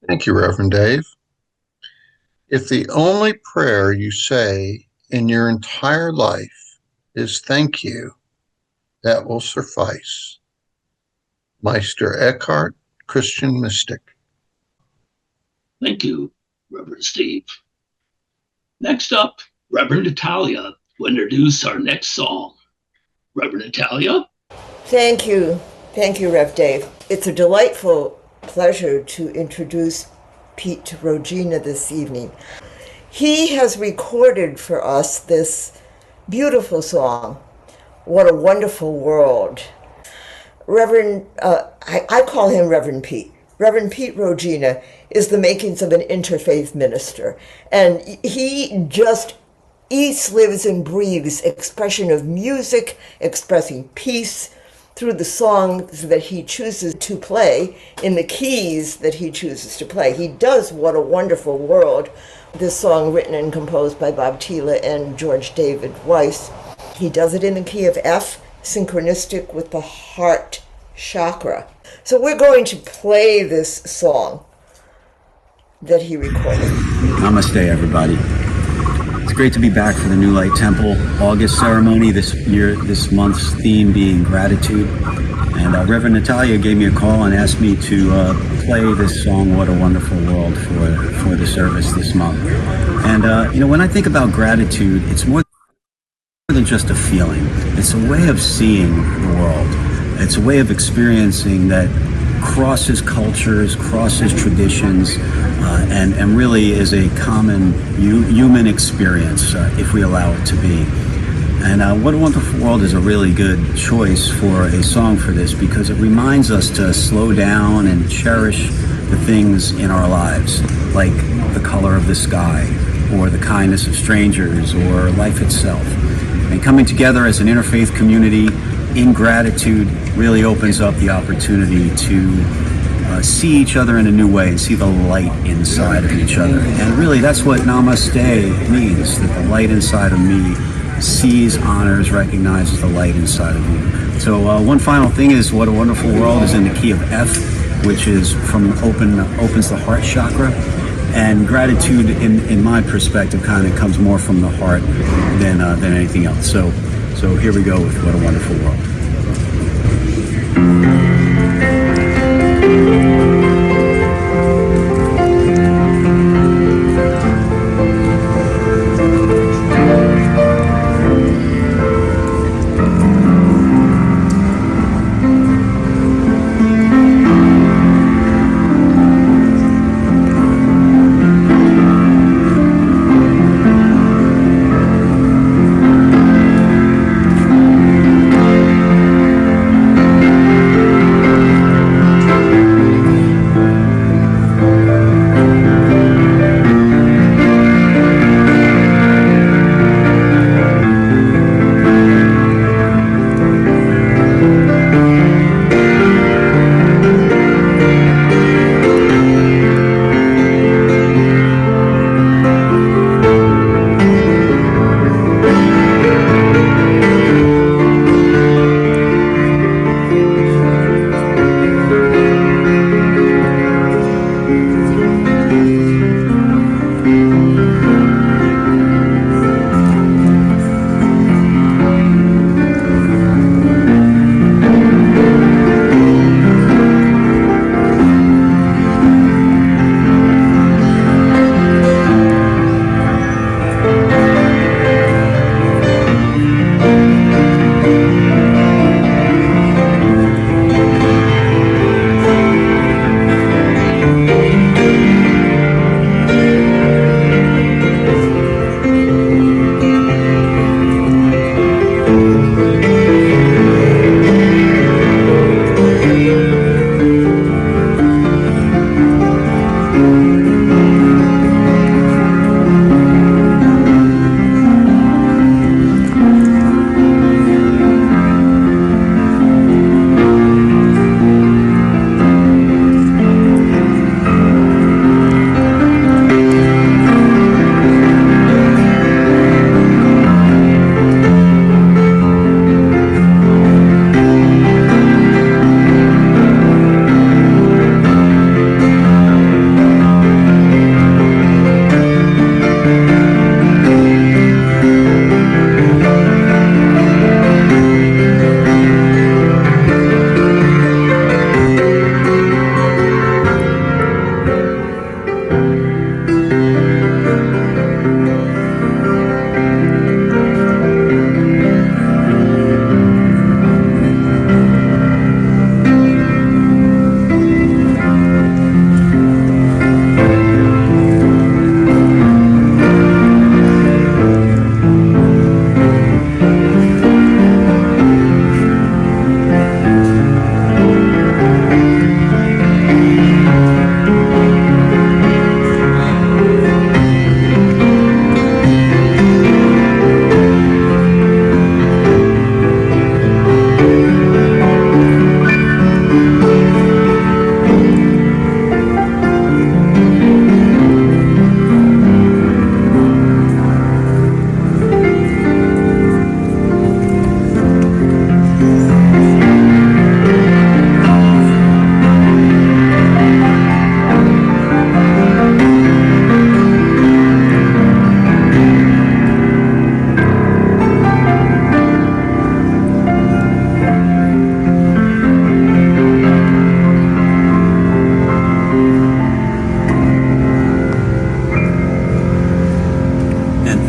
Thank you, Reverend Dave. If the only prayer you say in your entire life is thank you, that will suffice. Meister Eckhart, Christian mystic. Thank you, Reverend Steve. Next up, Reverend Natalia will introduce our next song. Reverend Natalia? Thank you. Thank you, Rev Dave. It's a delightful pleasure to introduce Pete to Rogina this evening. He has recorded for us this beautiful song, What a Wonderful World. Reverend, I call him Reverend Pete. Reverend Pete Rogina is the makings of an interfaith minister. And he just eats, lives, and breathes expression of music, expressing peace through the songs that he chooses to play in the keys that he chooses to play. He does What a Wonderful World, this song written and composed by Bob Tila and George David Weiss. He does it in the key of F, synchronistic with the heart chakra. So we're going to play this song that he recorded. Namaste, everybody. It's great to be back for the New Light Temple August ceremony this month's theme being gratitude. And Reverend Natalia gave me a call and asked me to play this song, What a Wonderful World, for the service this month. And, when I think about gratitude, it's more than just a feeling. It's a way of seeing the world. It's a way of experiencing that crosses cultures, crosses traditions, and really is a common human experience if we allow it to be. And What a Wonderful World is a really good choice for a song for this because it reminds us to slow down and cherish the things in our lives, like the color of the sky, or the kindness of strangers, or life itself. And coming together as an interfaith community in gratitude really opens up the opportunity to see each other in a new way and see the light inside of each other. And really, that's what Namaste means, that the light inside of me sees, honors, recognizes the light inside of you. So one final thing is What a Wonderful World is in the key of F, which is opens the heart chakra. And gratitude, in my perspective, kind of comes more from the heart than anything else. So here we go with What a Wonderful World.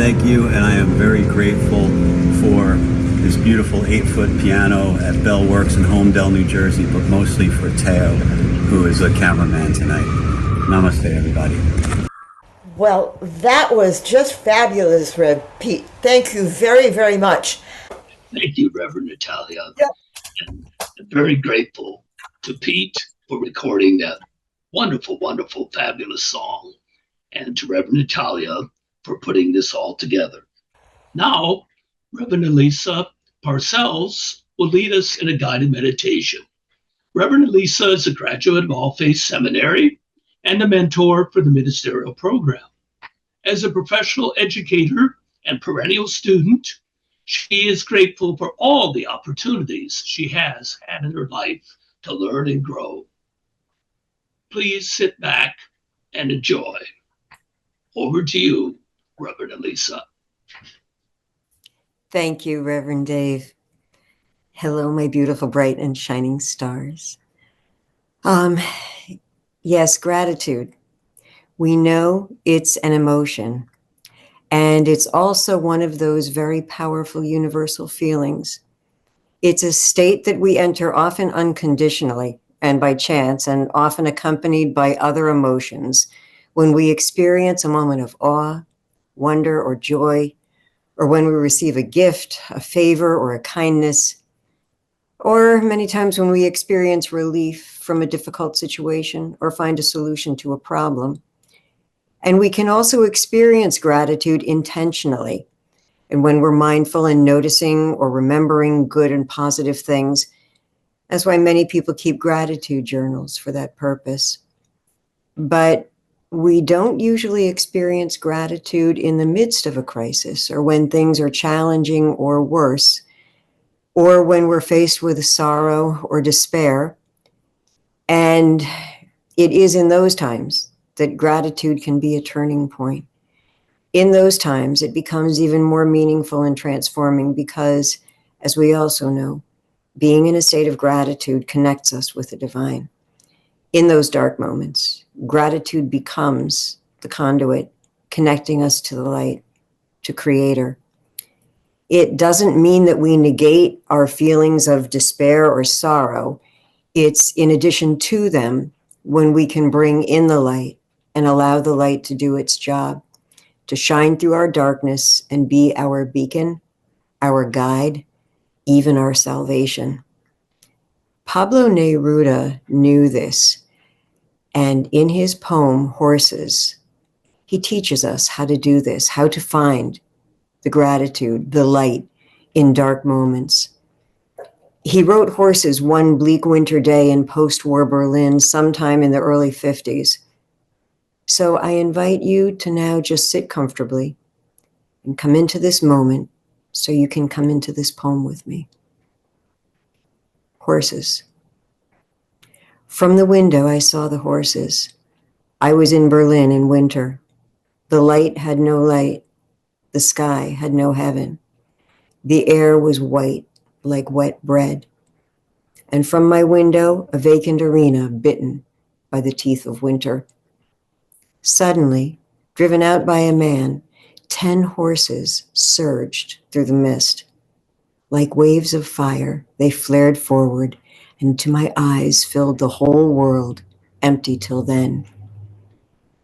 thank you, and I am very grateful for this beautiful 8-foot piano at Bell Works in Homedale, New Jersey, but mostly for Teo, who is a cameraman tonight. Namaste, everybody. Well, that was just fabulous, Rev Pete. Thank you very, very much. Thank you, Reverend Natalia. Yep. And I'm very grateful to Pete for recording that wonderful, wonderful, fabulous song, and to Reverend Natalia for putting this all together. Now, Reverend Alisa Parcells will lead us in a guided meditation. Reverend Alisa is a graduate of All Faiths Seminary and a mentor for the ministerial program. As a professional educator and perennial student, she is grateful for all the opportunities she has had in her life to learn and grow. Please sit back and enjoy. Over to you, Reverend Alisa. Thank you, Reverend Dave. Hello, my beautiful, bright, and shining stars. Yes, gratitude. We know it's an emotion, and it's also one of those very powerful universal feelings. It's a state that we enter often unconditionally and by chance, and often accompanied by other emotions when we experience a moment of awe, wonder, or joy, or when we receive a gift, a favor, or a kindness, or many times when we experience relief from a difficult situation or find a solution to a problem. And we can also experience gratitude intentionally. And when we're mindful and noticing or remembering good and positive things, that's why many people keep gratitude journals for that purpose. But we don't usually experience gratitude in the midst of a crisis or when things are challenging or worse, or when we're faced with sorrow or despair. And it is in those times that gratitude can be a turning point. In those times, it becomes even more meaningful and transforming because, as we also know, being in a state of gratitude connects us with the divine. In those dark moments, gratitude becomes the conduit connecting us to the light, to Creator. It doesn't mean that we negate our feelings of despair or sorrow. It's in addition to them when we can bring in the light and allow the light to do its job, to shine through our darkness and be our beacon, our guide, even our salvation. Pablo Neruda knew this, and in his poem, Horses, he teaches us how to do this, how to find the gratitude, the light in dark moments. He wrote Horses one bleak winter day in post-war Berlin sometime in the early 50s. So I invite you to now just sit comfortably and come into this moment so you can come into this poem with me. Horses. From the window, I saw the horses. I was in Berlin in winter. The light had no light. The sky had no heaven. The air was white, like wet bread. And from my window, a vacant arena bitten by the teeth of winter. Suddenly, driven out by a man, 10 horses surged through the mist. Like waves of fire, they flared forward, and to my eyes filled the whole world, empty till then.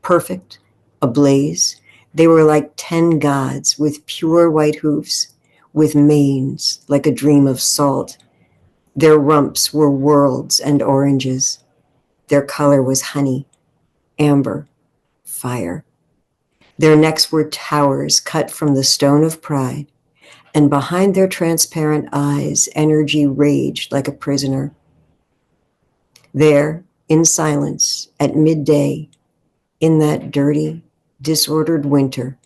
Perfect, ablaze, they were like 10 gods with pure white hoofs, with manes like a dream of salt. Their rumps were worlds and oranges. Their color was honey, amber, fire. Their necks were towers cut from the stone of pride, and behind their transparent eyes, energy raged like a prisoner. There, in silence, at midday, in that dirty, disordered winter,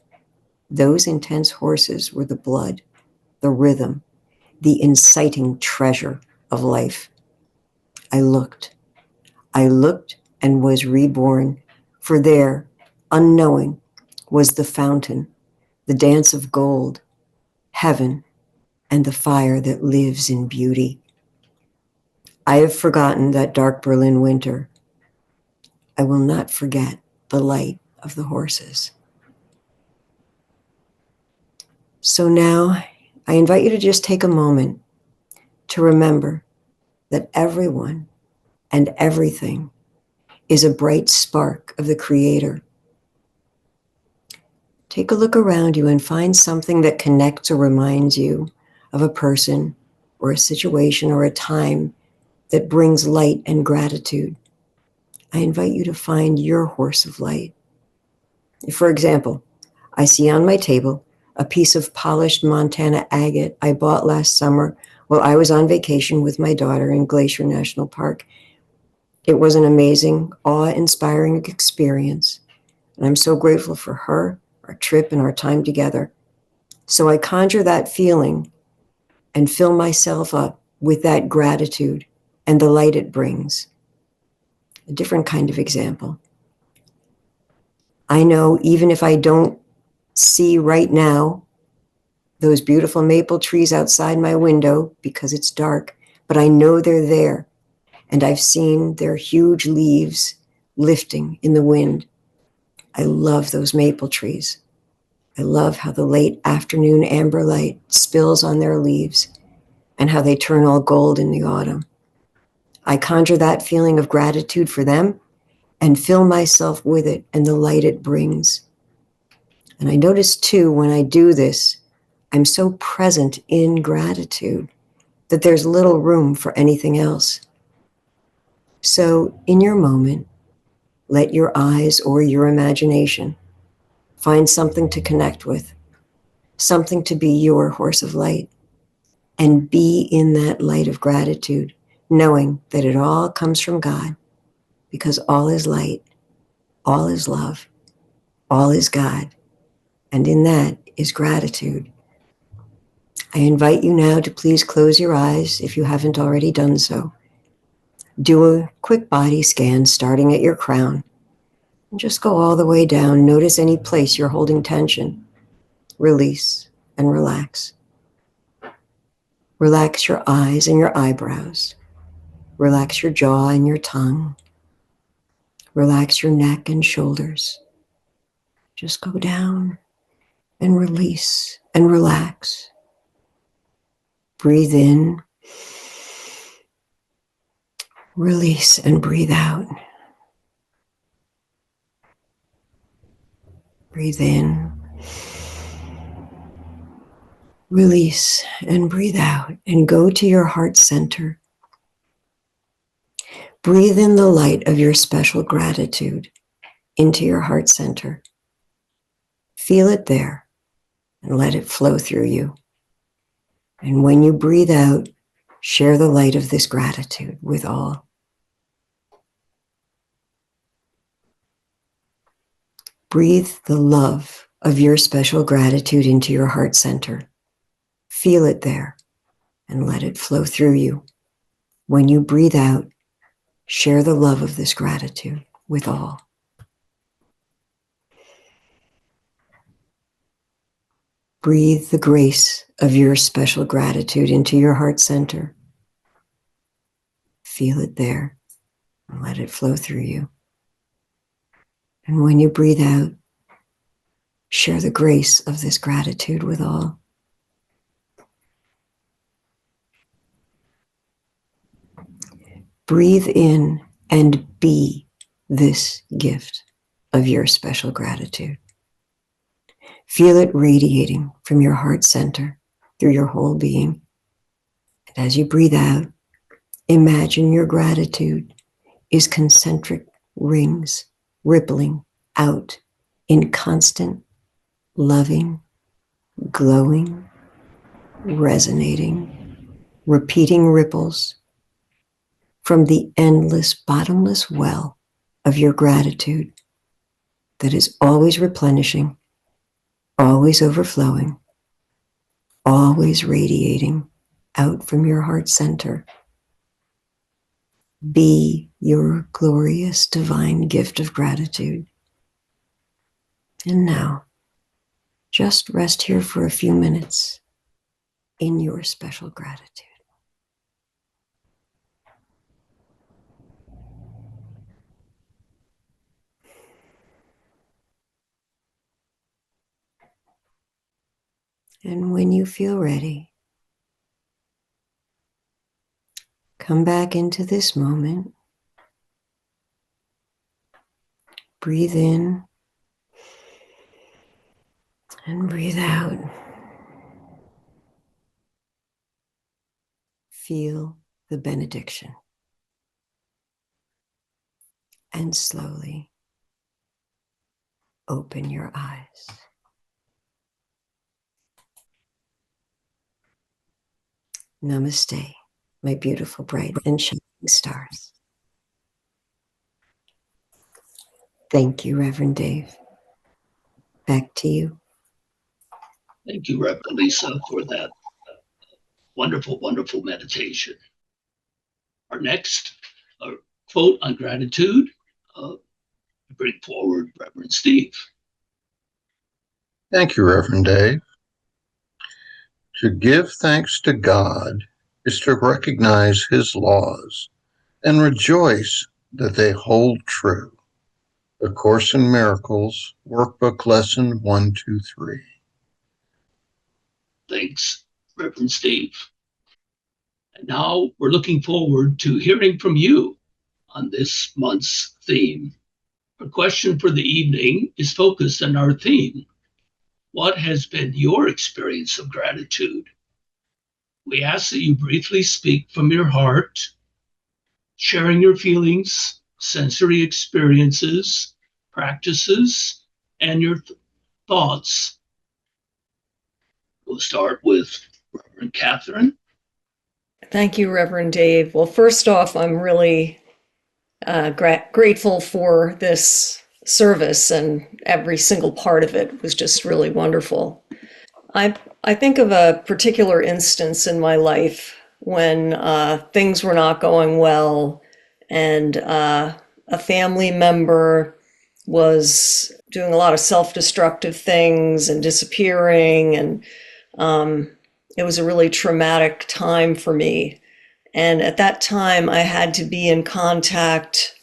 those intense horses were the blood, the rhythm, the inciting treasure of life. I looked and was reborn, for there, unknowing, was the fountain, the dance of gold, heaven, and the fire that lives in beauty. I have forgotten that dark Berlin winter. I will not forget the light of the horses. So now I invite you to just take a moment to remember that everyone and everything is a bright spark of the Creator. Take a look around you and find something that connects or reminds you of a person or a situation or a time that brings light and gratitude. I invite you to find your horse of light. For example, I see on my table a piece of polished Montana agate I bought last summer Well, I was on vacation with my daughter in Glacier National Park. It was an amazing, awe-inspiring experience. And I'm so grateful for her, our trip, and our time together. So I conjure that feeling and fill myself up with that gratitude and the light it brings. A different kind of example. I know even if I don't see right now those beautiful maple trees outside my window because it's dark, but I know they're there. And I've seen their huge leaves lifting in the wind. I love those maple trees. I love how the late afternoon amber light spills on their leaves and how they turn all gold in the autumn. I conjure that feeling of gratitude for them and fill myself with it and the light it brings. And I notice too, when I do this, I'm so present in gratitude that there's little room for anything else. So in your moment, let your eyes or your imagination find something to connect with, something to be your horse of light, and be in that light of gratitude, knowing that it all comes from God, because all is light, all is love, all is God, and in that is gratitude. I invite you now to please close your eyes if you haven't already done so. Do a quick body scan starting at your crown. And just go all the way down. Notice any place you're holding tension. Release and relax. Relax your eyes and your eyebrows. Relax your jaw and your tongue. Relax your neck and shoulders. Just go down and release and relax. Breathe in. Release and breathe out. Breathe in. Release and breathe out, and go to your heart center. Breathe in the light of your special gratitude into your heart center. Feel it there and let it flow through you. And when you breathe out, share the light of this gratitude with all. Breathe the love of your special gratitude into your heart center. Feel it there and let it flow through you. When you breathe out, share the love of this gratitude with all. Breathe the grace of your special gratitude into your heart center. Feel it there and let it flow through you. And when you breathe out, share the grace of this gratitude with all. Breathe in and be this gift of your special gratitude. Feel it radiating from your heart center through your whole being. And as you breathe out, imagine your gratitude is concentric rings rippling out in constant, loving, glowing, resonating, repeating ripples from the endless, bottomless well of your gratitude that is always replenishing, always overflowing, always radiating out from your heart center. Be your glorious divine gift of gratitude. And now, just rest here for a few minutes in your special gratitude. And when you feel ready, come back into this moment. Breathe in and breathe out. Feel the benediction. And slowly open your eyes. Namaste, my beautiful, bright, and shining stars. Thank you, Reverend Dave. Back to you. Thank you, Reverend Alisa, for that wonderful, wonderful meditation. Our next quote on gratitude, bring forward Reverend Steve. Thank you, Reverend Dave. To give thanks to God is to recognize his laws and rejoice that they hold true. A Course in Miracles, Workbook Lesson 123. Thanks, Reverend Steve. And now we're looking forward to hearing from you on this month's theme. Our question for the evening is focused on our theme. What has been your experience of gratitude? We ask that you briefly speak from your heart, sharing your feelings, sensory experiences, practices, and your thoughts. We'll start with Reverend Katherine. Thank you, Reverend Dave. Well, first off, I'm really grateful for this service, and every single part of it was just really wonderful. I think of a particular instance in my life when things were not going well, and a family member was doing a lot of self-destructive things and disappearing, and it was a really traumatic time for me. And at that time, I had to be in contact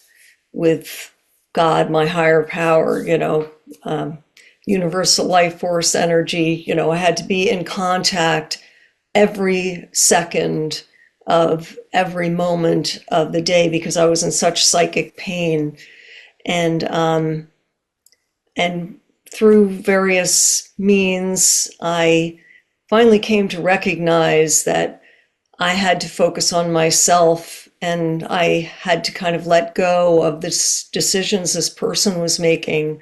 with God, my higher power, universal life force energy. I had to be in contact every second of every moment of the day because I was in such psychic pain. And through various means, I finally came to recognize that I had to focus on myself, and I had to kind of let go of the decisions this person was making.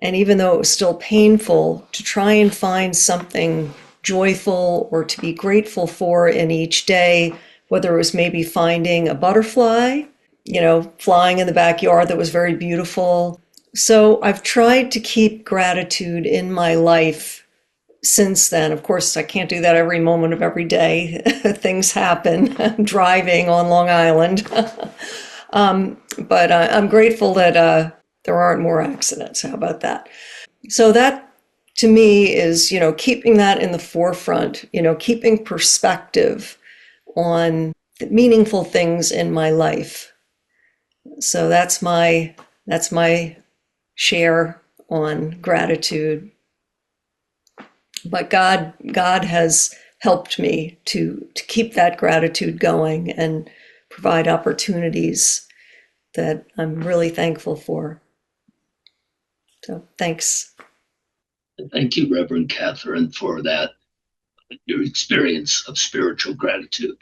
And even though it was still painful, to try and find something joyful or to be grateful for in each day, whether it was maybe finding a butterfly, flying in the backyard that was very beautiful. So I've tried to keep gratitude in my life since then. Of course, I can't do that every moment of every day. Things happen. I'm driving on Long Island. But I'm grateful that there aren't more accidents. How about that? So that, to me, is, keeping that in the forefront, keeping perspective on the meaningful things in my life. So that's my share on gratitude. But God has helped me to keep that gratitude going and provide opportunities that I'm really thankful for. So thanks. Thank you, Reverend Katherine, for that, your experience of spiritual gratitude.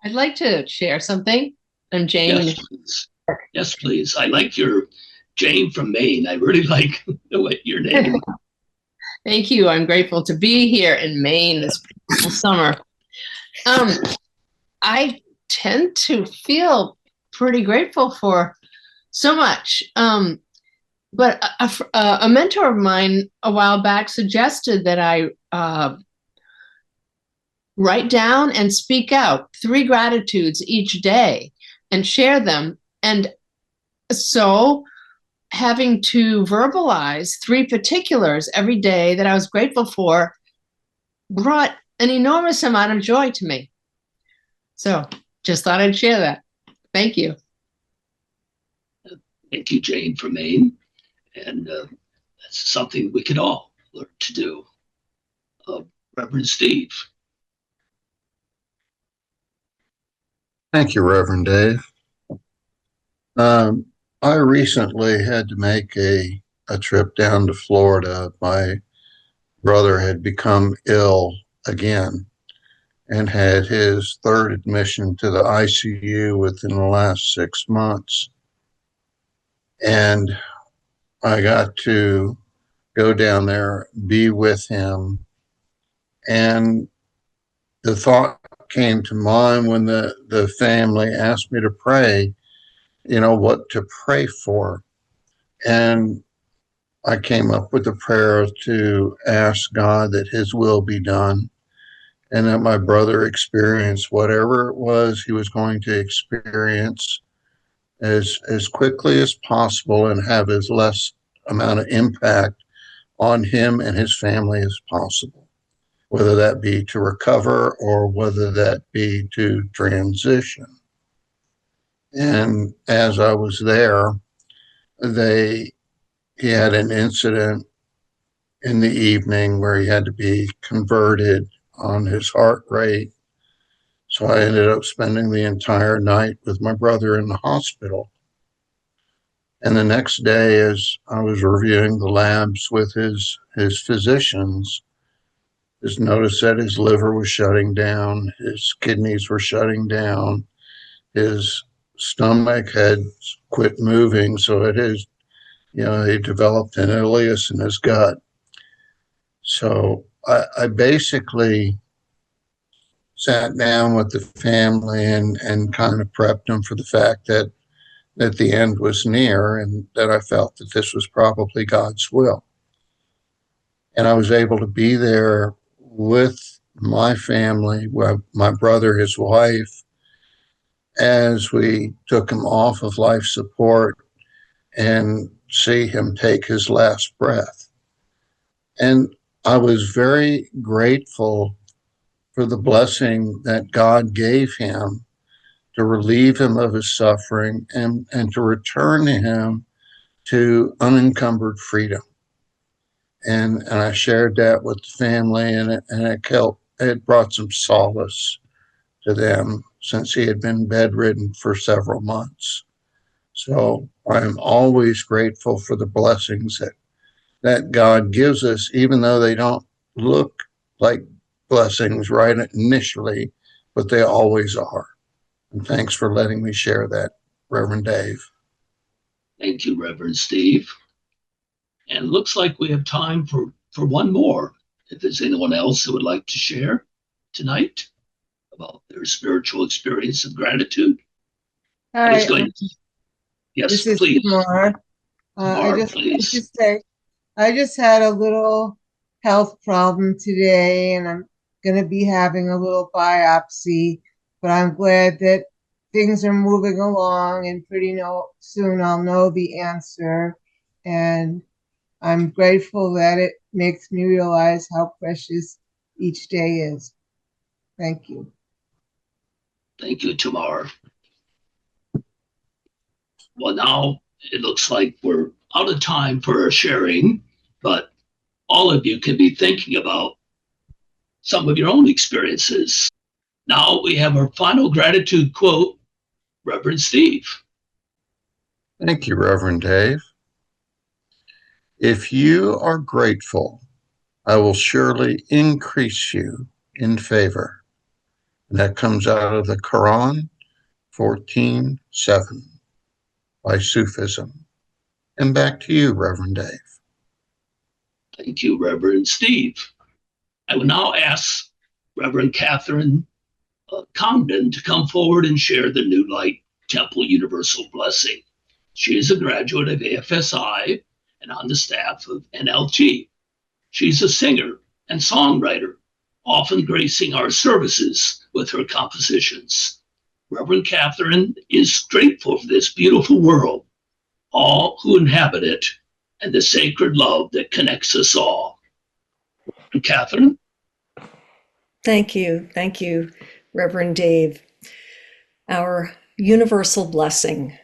I'd like to share something. I'm Jane. Yes, please. Yes, please. I like your Jane from Maine. I really like your name. Thank you. I'm grateful to be here in Maine this beautiful summer. I tend to feel pretty grateful for so much. But a mentor of mine a while back suggested that I write down and speak out 3 gratitudes each day and share them. And so having to verbalize 3 particulars every day that I was grateful for brought an enormous amount of joy to me. So just thought I'd share that. Thank you. Thank you, Jane from Maine. And that's something we could all learn to do. Reverend Steve. Thank you, Reverend Dave. I recently had to make a trip down to Florida. My brother had become ill again and had his 3rd admission to the ICU within the last 6 months. And I got to go down there, be with him, and the thought came to mind when the family asked me to pray, what to pray for. And I came up with a prayer to ask God that his will be done and that my brother experience whatever it was he was going to experience as quickly as possible and have as less amount of impact on him and his family as possible, whether that be to recover or whether that be to transition. And as I was there, he had an incident in the evening where he had to be converted on his heart rate. So I ended up spending the entire night with my brother in the hospital. And the next day, as I was reviewing the labs with his physicians, just noticed that his liver was shutting down, his kidneys were shutting down, his stomach had quit moving, so it is, he developed an ileus in his gut. So I basically sat down with the family and kind of prepped them for the fact that the end was near and that I felt that this was probably God's will. And I was able to be there with my family, my brother, his wife, as we took him off of life support and see him take his last breath. And I was very grateful for the blessing that God gave him to relieve him of his suffering and to return him to unencumbered freedom. And I shared that with the family, and it brought some solace to them since he had been bedridden for several months. So I'm always grateful for the blessings that God gives us, even though they don't look like blessings right initially, but they always are. And thanks for letting me share that, Reverend Dave. Thank you, Reverend Steve. And it looks like we have time for one more. If there's anyone else who would like to share tonight about their spiritual experience of gratitude. Hi, Yes, this is please. Tamura. Tamura, I please. just say, I just had a little health problem today, and I'm going to be having a little biopsy, but I'm glad that things are moving along, and soon I'll know the answer. And I'm grateful that it makes me realize how precious each day is. Thank you. Thank you, Tamara. Well, now it looks like we're out of time for our sharing, but all of you can be thinking about some of your own experiences. Now we have our final gratitude quote, Reverend Steve. Thank you, Reverend Dave. If you are grateful, I will surely increase you in favor. And that comes out of the Quran 14:7 by Sufism. And back to you, Reverend Dave. Thank you, Reverend Steve. I will now ask Reverend Katherine Congdon to come forward and share the New Light Temple Universal Blessing. She is a graduate of AFSI and on the staff of NLT. She's a singer and songwriter, often gracing our services with her compositions. Reverend Katherine is grateful for this beautiful world, all who inhabit it, and the sacred love that connects us all. Katherine? Thank you. Thank you, Reverend Dave. Our universal blessing.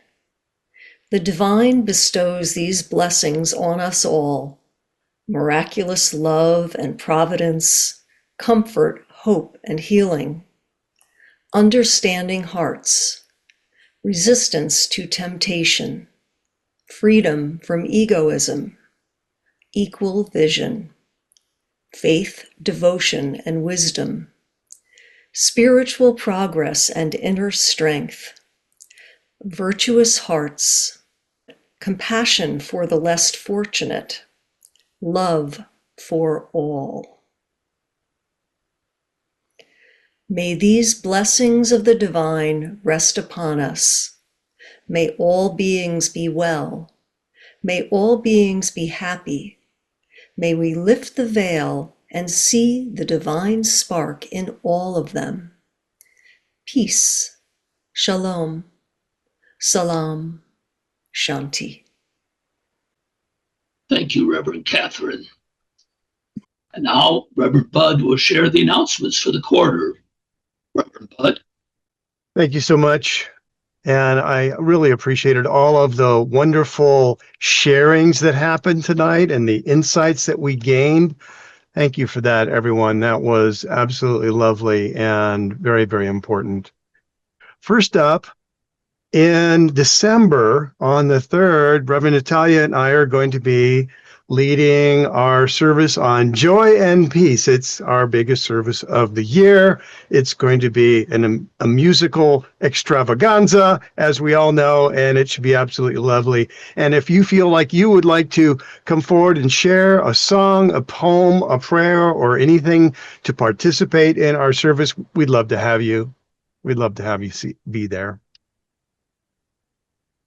The divine bestows these blessings on us all: miraculous love and providence, comfort, hope, and healing, understanding hearts, resistance to temptation, freedom from egoism, equal vision, faith, devotion, and wisdom, spiritual progress and inner strength, virtuous hearts, compassion for the less fortunate, love for all. May these blessings of the divine rest upon us. May all beings be well. May all beings be happy. May we lift the veil and see the divine spark in all of them. Peace, shalom, salam, shanti. Thank you, Reverend Katherine. And now Reverend Bud will share the announcements for the quarter. Reverend Bud. Thank you so much. And I really appreciated all of the wonderful sharings that happened tonight and the insights that we gained. Thank you for that, everyone. That was absolutely lovely and very, very important. First up, in December, on the 3rd, Reverend Natalia and I are going to be leading our service on joy and peace. It's our biggest service of the year. It's going to be a musical extravaganza, as we all know, and it should be absolutely lovely. And if you feel like you would like to come forward and share a song, a poem, a prayer, or anything to participate in our service, we'd love to have you. We'd love to have you be there.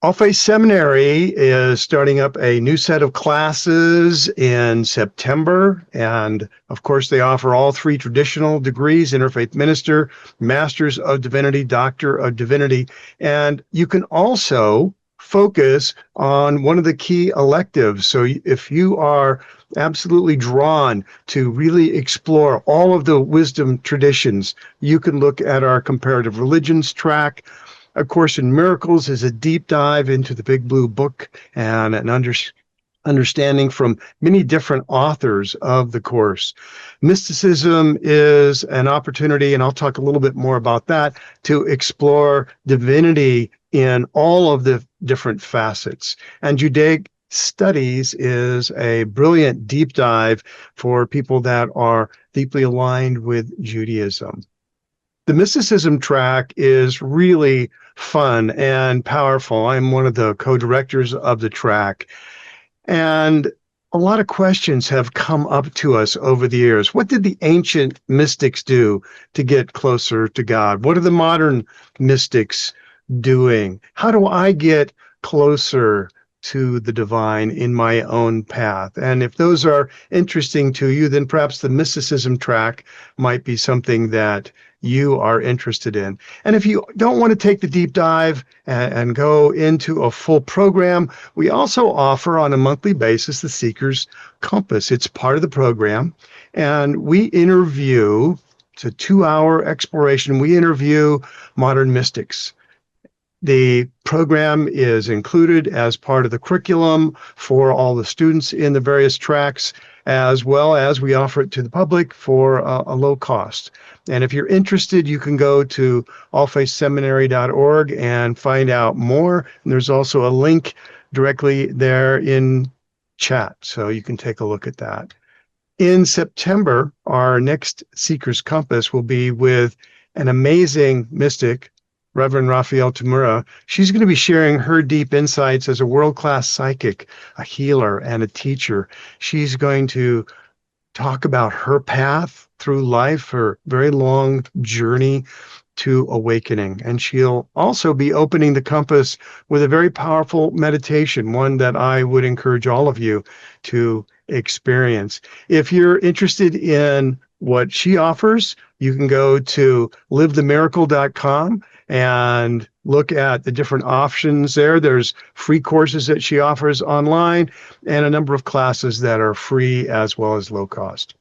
All Faiths Seminary is starting up a new set of classes in September. And of course, they offer all 3 traditional degrees: Interfaith Minister, Masters of Divinity, Doctor of Divinity. And you can also focus on one of the key electives. So if you are absolutely drawn to really explore all of the wisdom traditions, you can look at our comparative religions track. A Course in Miracles is a deep dive into the Big Blue Book and an understanding from many different authors of the Course. Mysticism is an opportunity, and I'll talk a little bit more about that, to explore divinity in all of the different facets. And Judaic Studies is a brilliant deep dive for people that are deeply aligned with Judaism. The mysticism track is really fun and powerful. I'm one of the co-directors of the track. And a lot of questions have come up to us over the years. What did the ancient mystics do to get closer to God? What are the modern mystics doing? How do I get closer to the divine in my own path? And if those are interesting to you, then perhaps the mysticism track might be something that you are interested in. And if you don't want to take the deep dive and go into a full program, we also offer on a monthly basis the Seeker's Compass. It's part of the program. And we interview, it's a 2-hour exploration. We interview modern mystics. The program is included as part of the curriculum for all the students in the various tracks, as well as we offer it to the public for a low cost. And if you're interested, you can go to allfaithseminary.org and find out more. And there's also a link directly there in chat, so you can take a look at that. In September, our next Seeker's Compass will be with an amazing mystic, Reverend Raphaelle Tamura. She's going to be sharing her deep insights as a world-class psychic, a healer, and a teacher. She's going to talk about her path through life, her very long journey to awakening. And she'll also be opening the compass with a very powerful meditation, one that I would encourage all of you to experience. If you're interested in what she offers, you can go to livethemiracle.com and look at the different options there. There's free courses that she offers online and a number of classes that are free as well as low cost.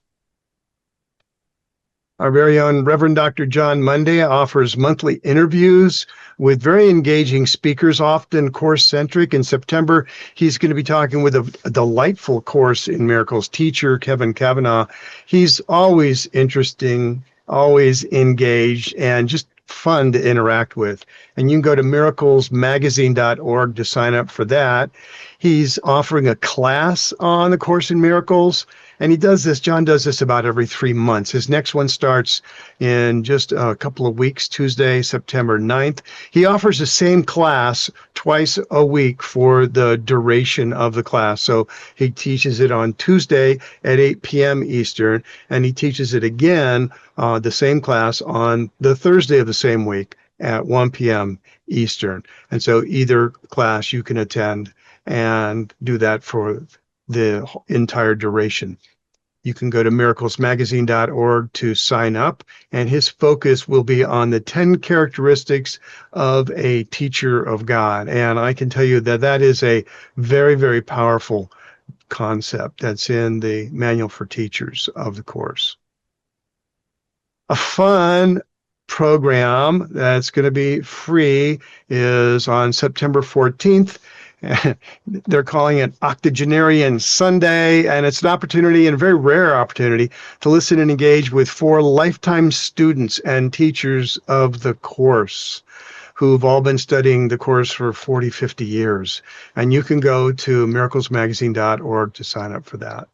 Our very own Reverend Dr. Jon Mundy offers monthly interviews with very engaging speakers, often course-centric. In September, he's going to be talking with a delightful Course in Miracles teacher, Kevin Kavanaugh. He's always interesting, always engaged, and just fun to interact with. And you can go to miraclesmagazine.org to sign up for that. He's offering a class on the Course in Miracles, And he does this, Jon does this about every 3 months. His next one starts in just a couple of weeks, Tuesday, September 9th. He offers the same class twice a week for the duration of the class. So he teaches it on Tuesday at 8 p.m. Eastern, and he teaches it again, the same class, on the Thursday of the same week at 1 p.m. Eastern. And so either class you can attend and do that for the entire duration. You can go to miraclesmagazine.org to sign up, and his focus will be on the 10 characteristics of a teacher of God. And I can tell you that that is a very, very powerful concept that's in the Manual for Teachers of the course. A fun program that's going to be free is on September 14th. They're calling it Octogenarian Sunday, and it's an opportunity, and a very rare opportunity, to listen and engage with 4 lifetime students and teachers of the course who've all been studying the course for 40, 50 years. And you can go to miraclesmagazine.org to sign up for that.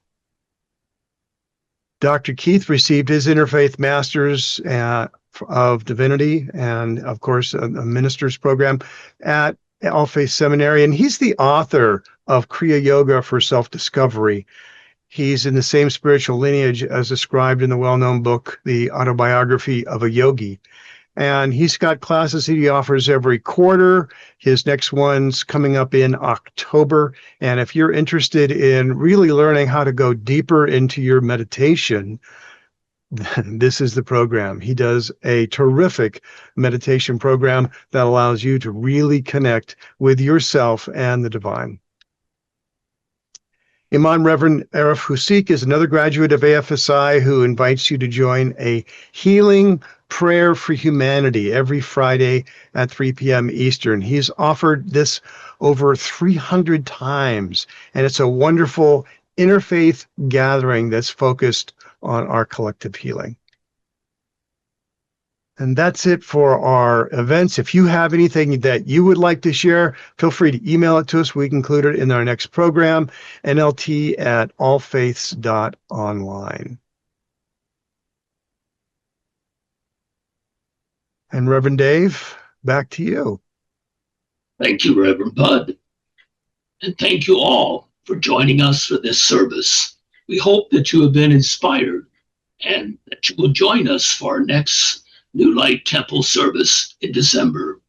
Dr. Keith received his Interfaith Masters of Divinity and, of course, a minister's program at All Faiths Seminary, and he's the author of Kriya Yoga for Self-Discovery. He's in the same spiritual lineage as described in the well-known book, The Autobiography of a Yogi. And he's got classes that he offers every quarter. His next one's coming up in October. And if you're interested in really learning how to go deeper into your meditation, this is the program. He does a terrific meditation program that allows you to really connect with yourself and the divine. Imam Reverend ArifHuskic is another graduate of AFSI who invites you to join a healing prayer for humanity every Friday at 3 p.m. Eastern. He's offered this over 300 times, and it's a wonderful interfaith gathering that's focused on our collective healing. And that's it for our events. If you have anything that you would like to share, feel free to email it to us. We can include it in our next program, nlt@allfaiths.online. And Reverend Dave, back to you. Thank you, Reverend Bud. And thank you all for joining us for this service. We hope that you have been inspired and that you will join us for our next New Light Temple service in December.